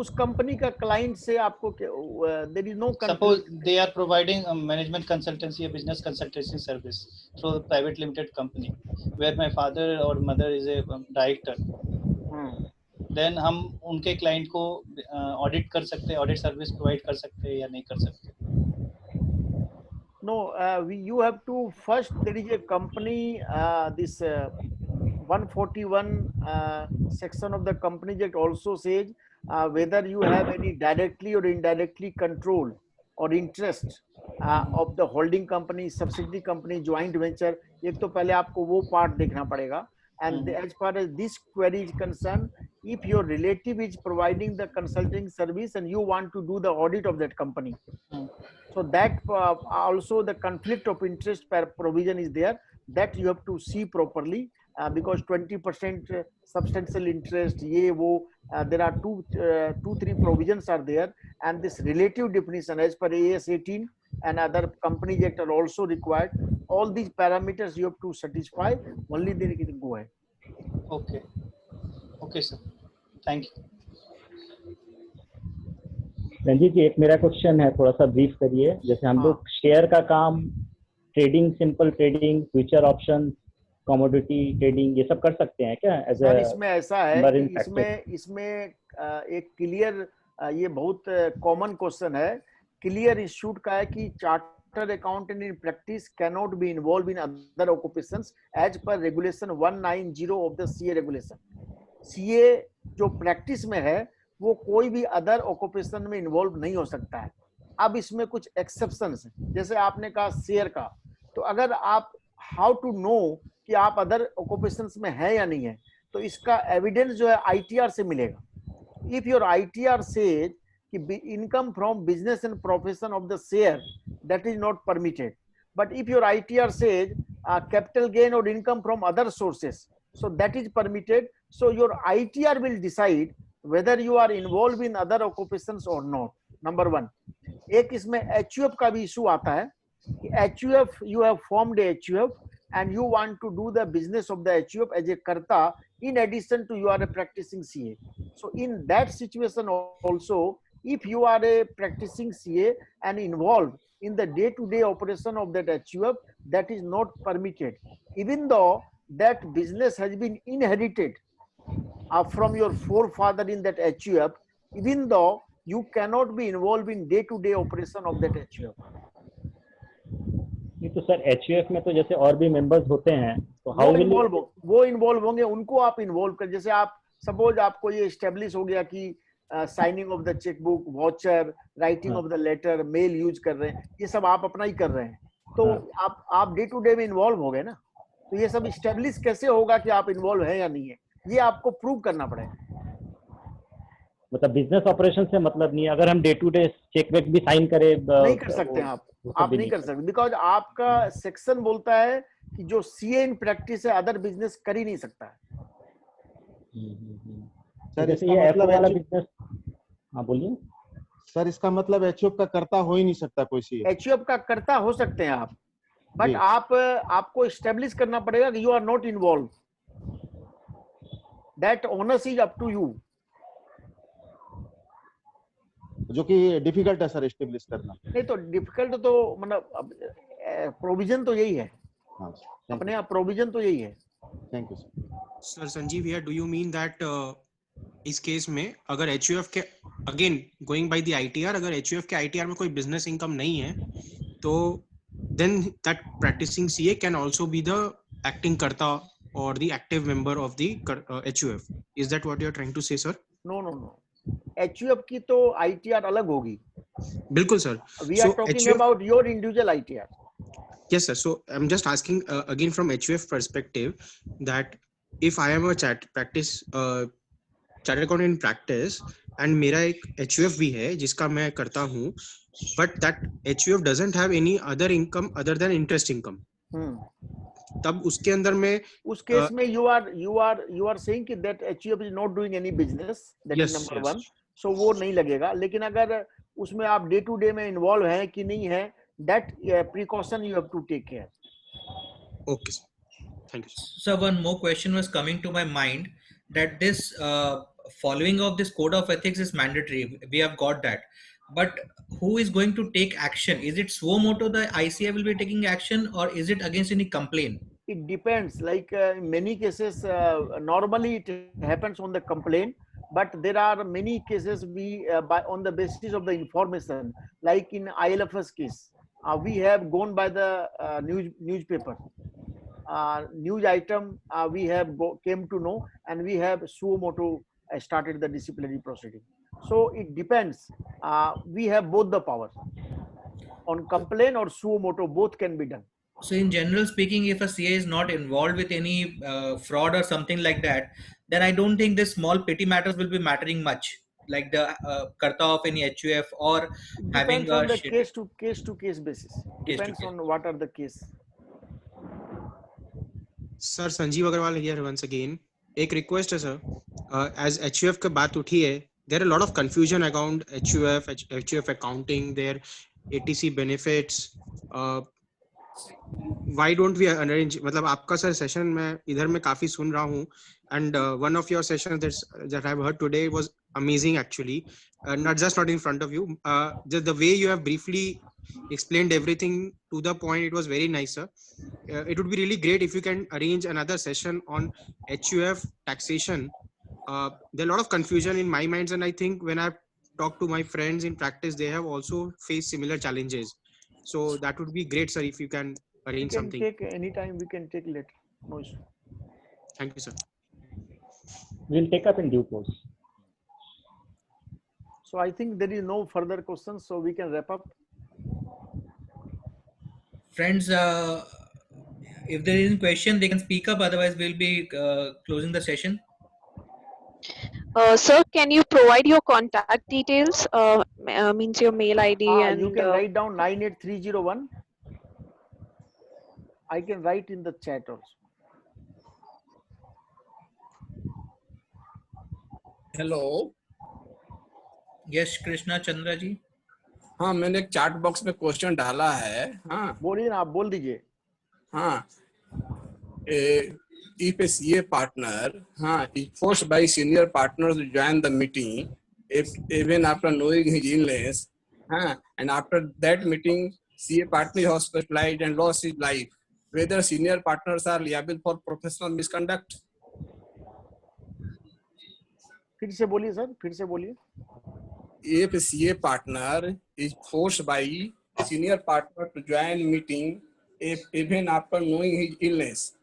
[SPEAKER 2] उस कंपनी का क्लाइंट से आपको there is no,
[SPEAKER 9] suppose they are providing management consultancy या business consultancy service through private limited company where my father और mother is a director, then हम उनके क्लाइंट को ऑडिट कर सकते हैं, ऑडिट सर्विस प्रोवाइड कर सकते हैं या नहीं कर सकते?
[SPEAKER 2] No, you have to first, there is a company, this 141 section of the Companies Act also says whether you have any directly or indirectly control or interest of the holding company, subsidiary company, joint venture. एक तो पहले आपको वो part देखना पड़ेगा. And as far as this query is concerned, if your relative is providing the consulting service and you want to do the audit of that company, so that also the conflict of interest provision is there, that you have to see properly, because 20% substantial interest, there are two, three provisions are there, and this relative definition as per AS 18 and other Companies Act are also required. All these parameters you have to satisfy, only then you can go ahead.
[SPEAKER 9] Okay sir, thank you.
[SPEAKER 3] Ranjit जी, एक मेरा question है, थोड़ा सा brief करिए. जैसे हम लोग share का काम, trading, simple trading, future option, commodity trading, ये सब कर सकते हैं क्या?
[SPEAKER 2] सर इसमें ऐसा है कि इसमें एक क्लियर, ये बहुत कॉमन क्वेश्चन है, क्लियर इश्यूड का है कि chartered accountant in practice cannot be involve in other occupations as per regulation 190 of the CA regulation. CA जो प्रैक्टिस में है वो कोई भी अदर ऑक्यूपेशन में इन्वॉल्व नहीं हो सकता है. अब इसमें कुछ एक्सेप्शंस हैं, जैसे आपने कहा शेयर का, तो अगर आप हाउ टू नो कि आप अदर ऑक्यूपेशंस में है या नहीं है, तो इसका एविडेंस जो है आईटीआर से मिलेगा. इफ योर आईटीआर सेज कि income from business and profession of the share, that is not permitted. But if your ITR says capital gain और income from other sources, so that is permitted. So your ITR will decide whether you are involved in other occupations or not. Number one. एक इसमें HUF का भी issue आता है कि HUF, you have formed a HUF and you want to do the business of the HUF as a कर्ता in addition to you are a practicing CA. So in that situation also, if you are a practicing CA and involved in the day-to-day operation of that HUF, that is not permitted, even though that business has been inherited from your forefather in that HUF, even though you cannot be involved in day-to-day operation of that HUF.
[SPEAKER 3] नहीं तो sir HUF में तो जैसे और भी members होते हैं तो
[SPEAKER 2] वो इन्वॉल्व होंगे, उनको आप इन्वॉल्व कर, जैसे आप सपोज आपको ये एस्टेब्लिश हो गया कि signing of the chequebook, voucher, writing of the letter, mail use कर रहे हैं, ये सब आप अपना ही कर रहे हैं, तो आप डे टू डे में इन्वॉल्व हो गए ना, तो ये सब एस्टेब्लिश कैसे होगा कि आप इन्वॉल्व है या नहीं है, ये आपको प्रूव करना पड़ेगा।
[SPEAKER 3] मतलब बिजनेस ऑपरेशन से मतलब नहीं, अगर हम डे टू डे चेक वेक भी साइन करें
[SPEAKER 2] नहीं कर सकते हैं आप नहीं कर सकते, बिकॉज आपका सेक्शन बोलता है कि जो सीए इन प्रैक्टिस है अदर बिजनेस कर ही नहीं सकता है।
[SPEAKER 3] सर इसका मतलब वाला बिजनेस, हाँ बोलिए
[SPEAKER 10] सर, इसका मतलब एचयूएफ का कर्ता हो ही नहीं सकता कोई सीए।
[SPEAKER 2] एचयूएफ का कर्ता हो सकते हैं आप, बट आपको एस्टेब्लिश करना पड़ेगा कि you are not involve, that onus is up to you,
[SPEAKER 10] जो कि डिफिकल्ट है सर एस्टेब्लिश करना।
[SPEAKER 2] नहीं तो डिफिकल्ट तो मतलब प्रोविजन तो यही है, अपने आप प्रोविजन तो यही है।
[SPEAKER 10] Thank you
[SPEAKER 11] sir. Sanjeev here, do you mean that इस केस में अगर एचयूएफ के, again going by the ITR, अगर एचयूएफ के आईटीआर में कोई बिजनेस इनकम नहीं है तो then that practising CA can also be the acting karta और the active member of the HUF, is that what you are trying to say sir?
[SPEAKER 2] No no no, HUF की तो ITR अलग होगी।
[SPEAKER 11] बिल्कुल sir,
[SPEAKER 2] we are talking about your individual ITR.
[SPEAKER 11] Yes sir, so I'm just asking again from HUF perspective that if I am a chartered accountant in practice and मेरा एक HUF भी है जिसका मैं करता हूँ, but that HUF doesn't have any other income other than interest income, तब उसके अंदर में
[SPEAKER 2] उस केस में you are saying कि that HUF is not doing any business, that is number one, so वो नहीं लगेगा। लेकिन अगर उसमें आप डे टू डे में इन्वॉल्व हैं कि नहीं है, that precaution you have to take care.
[SPEAKER 11] Okay, thank you.
[SPEAKER 1] So one more question was coming to my mind, that this following of this code of ethics is mandatory. We have got that, but who is going to take action? Is it suo moto the ICA will be taking action, or is it against any complaint?
[SPEAKER 2] It depends. Like in many cases, normally it happens on the complaint, but there are many cases we on the basis of the information, like in ILFS case. We have gone by the newspaper news item, we have came to know, and we have suo moto started the disciplinary proceeding. So it depends. We have both the powers, on complaint or suo moto, both can be done.
[SPEAKER 1] So in general speaking, if a CA is not involved with any fraud or something like that, then I don't think this small petty matters will be mattering much, like the karta of any HUF or having
[SPEAKER 2] on the case to case basis. Depends on what are the case.
[SPEAKER 11] Sir, Sanjeev Agarwal here once again. एक request है sir, as HUF का बात उठी है, there are a lot of confusion around HUF accounting, their ATC benefits. Why don't we arrange, मतलब आपका sir session मैं इधर में काफी सुन रहा हूँ, and one of your sessions that I've heard today was amazing actually, not in front of you, just the way you have briefly explained everything to the point, it was very nice sir. It would be really great if you can arrange another session on HUF taxation. There are a lot of confusion in my minds, and I think when I've talked to my friends in practice, they have also faced similar challenges. So that would be great sir, if you can arrange something.
[SPEAKER 2] We can take anytime, we can take later, no issue.
[SPEAKER 11] Thank you sir.
[SPEAKER 3] We'll take up in due course.
[SPEAKER 2] So I think there is no further questions, so we can wrap up.
[SPEAKER 1] Friends, if there is a question, they can speak up, otherwise we'll be closing the session.
[SPEAKER 8] Sir, can you provide your contact details, means your mail ID? And
[SPEAKER 2] you can write down 98301. I can write in the chat also.
[SPEAKER 7] Hello,
[SPEAKER 1] yes Krishna Chandra ji.
[SPEAKER 7] हाँ, मैंने एक chat box में question डाला है। हाँ
[SPEAKER 2] बोलिए ना, आप बोल दीजिए।
[SPEAKER 7] हाँ, if a CA partner is forced by senior partner to join the meeting, if even after knowing his illness, and after that meeting, CA partner is hospitalized and lost his life, whether senior partners are liable for professional misconduct?
[SPEAKER 2] फिर से बोलिए sir, फिर से बोलिए.
[SPEAKER 7] If a CA partner is forced by senior partner to join meeting, if even after knowing his illness,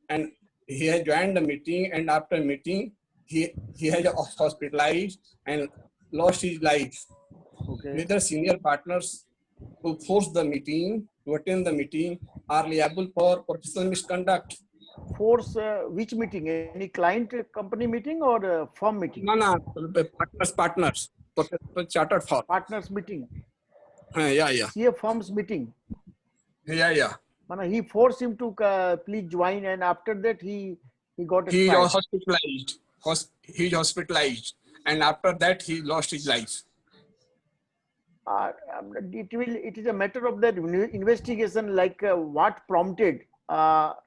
[SPEAKER 7] and he has joined the meeting, and after meeting he has hospitalized and lost his life,
[SPEAKER 2] Okay.
[SPEAKER 7] whether senior partners who forced the meeting to attend the meeting are liable for professional misconduct?
[SPEAKER 2] Force which meeting? Any client company meeting or firm meeting?
[SPEAKER 7] No, partners, chartered firm.
[SPEAKER 2] Partners meeting.
[SPEAKER 7] Yeah.
[SPEAKER 2] CA firm's meeting.
[SPEAKER 7] Yeah.
[SPEAKER 2] He forced him to please join, and after that he got
[SPEAKER 7] He
[SPEAKER 2] expired.
[SPEAKER 7] was hospitalized. He's hospitalized, and after that he lost his life.
[SPEAKER 2] It is a matter of that investigation, like what prompted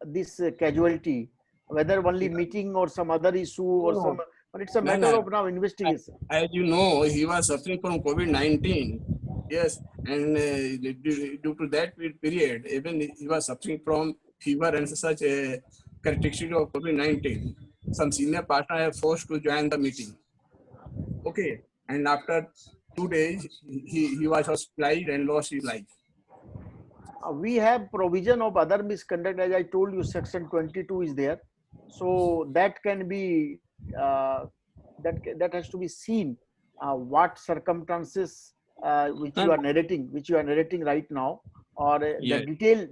[SPEAKER 2] this casualty, whether only meeting or some other issue or some. But it's a matter of now investigation.
[SPEAKER 7] As you know, he was suffering from COVID-19. Yes, and due to that period, even he was suffering from fever and such a characteristic of COVID-19. Some senior partner have forced to join the meeting. Okay, and after 2 days, he was hospitalized and lost his life.
[SPEAKER 2] We have provision of other misconduct, as I told you, section 22 is there, so that can be that has to be seen. What circumstances which you are narrating right now, or the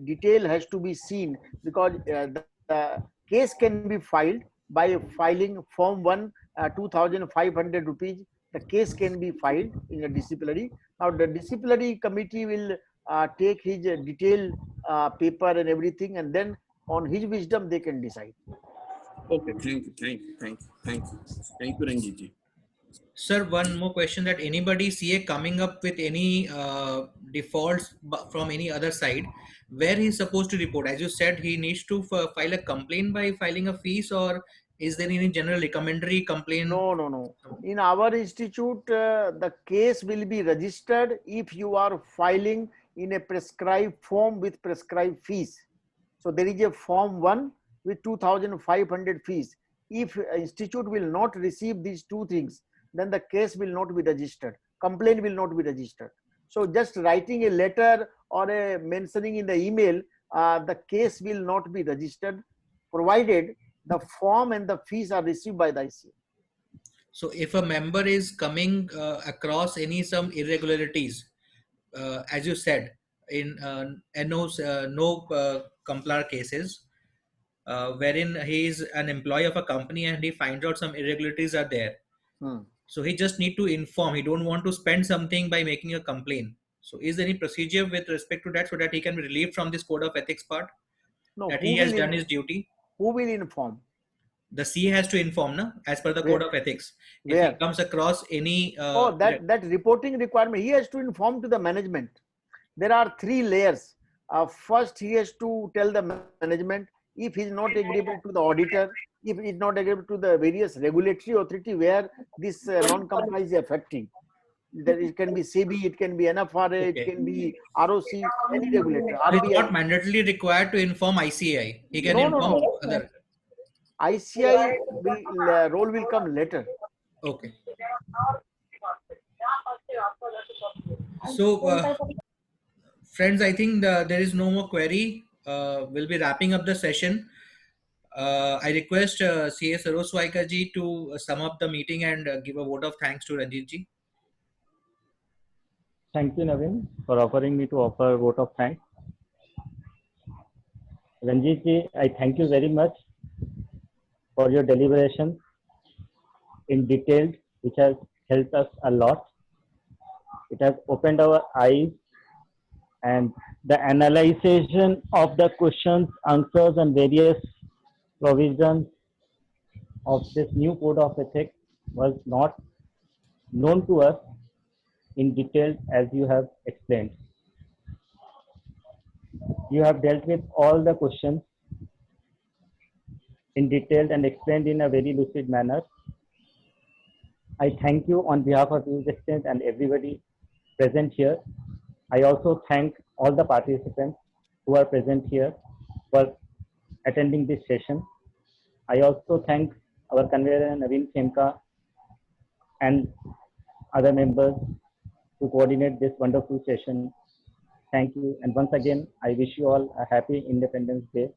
[SPEAKER 2] detail has to be seen, because the case can be filed by filing form 1, 2,500 rupees. The case can be filed in a disciplinary. Now the disciplinary committee will take his detailed paper and everything, and then on his wisdom they can decide.
[SPEAKER 7] Okay, thank you, Ranjit ji.
[SPEAKER 1] Sir, one more question: that anybody CA coming up with any defaults from any other side, where he's supposed to report? As you said, he needs to file a complaint by filing a fees, or is there any general recommendatory complaint?
[SPEAKER 2] No. In our institute, the case will be registered if you are filing in a prescribed form with prescribed fees. So there is a form 1 with 2,500 fees. If institute will not receive these two things, then the case will not be registered. Complaint will not be registered. So just writing a letter or a mentioning in the email, the case will not be registered, provided the form and the fees are received by the ICA.
[SPEAKER 1] So if a member is coming across some irregularities, as you said, in no complar cases, wherein he is an employee of a company and he finds out some irregularities are there. So he just need to inform. He don't want to spend something by making a complaint. So is there any procedure with respect to that, so that he can be relieved from this code of ethics part?
[SPEAKER 2] No,
[SPEAKER 1] that he has done his duty.
[SPEAKER 2] Who will inform?
[SPEAKER 1] The CA has to inform, na, as per the code of ethics. If he comes across any
[SPEAKER 2] that reporting requirement, he has to inform to the management. There are 3 layers. First, he has to tell the management. If he is not agreeable to the auditor, if he is not agreeable to the various regulatory authority where this non-compliance is affecting, it can be SEBI, it can be NFRA, it can be ROC, any regulator.
[SPEAKER 1] It's not mandatorily required to inform ICAI. He can inform other.
[SPEAKER 2] ICAI role will come later.
[SPEAKER 1] Okay. So, friends, I think there is no more query. We'll be wrapping up the session. I request CA Saroswaikar ji to sum up the meeting and give a vote of thanks to Ranjit ji.
[SPEAKER 3] Thank you, Naveen, for offering me to offer a vote of thanks. Ranjit ji, I thank you very much for your deliberation in detail, which has helped us a lot. It has opened our eyes, and the analysis of the questions, answers, and various provisions of this new code of ethics was not known to us in detail as you have explained. You have dealt with all the questions in detail and explained in a very lucid manner. I thank you on behalf of News Exchange and everybody present here. I also thank all the participants who are present here for attending this session. I also thank our convener Naveen Khemka and other members to coordinate this wonderful session. Thank you. And once again, I wish you all a happy Independence Day.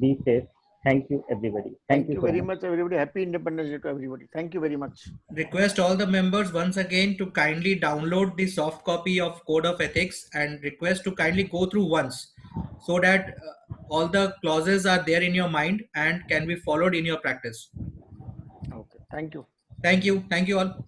[SPEAKER 3] Be safe. Thank you, everybody.
[SPEAKER 2] Thank you very much, everybody. Happy Independence Day to everybody. Thank you very much.
[SPEAKER 1] Request all the members once again to kindly download the soft copy of Code of Ethics and request to kindly go through once so that all the clauses are there in your mind and can be followed in your practice.
[SPEAKER 2] Okay. Thank you.
[SPEAKER 1] Thank you. Thank you all.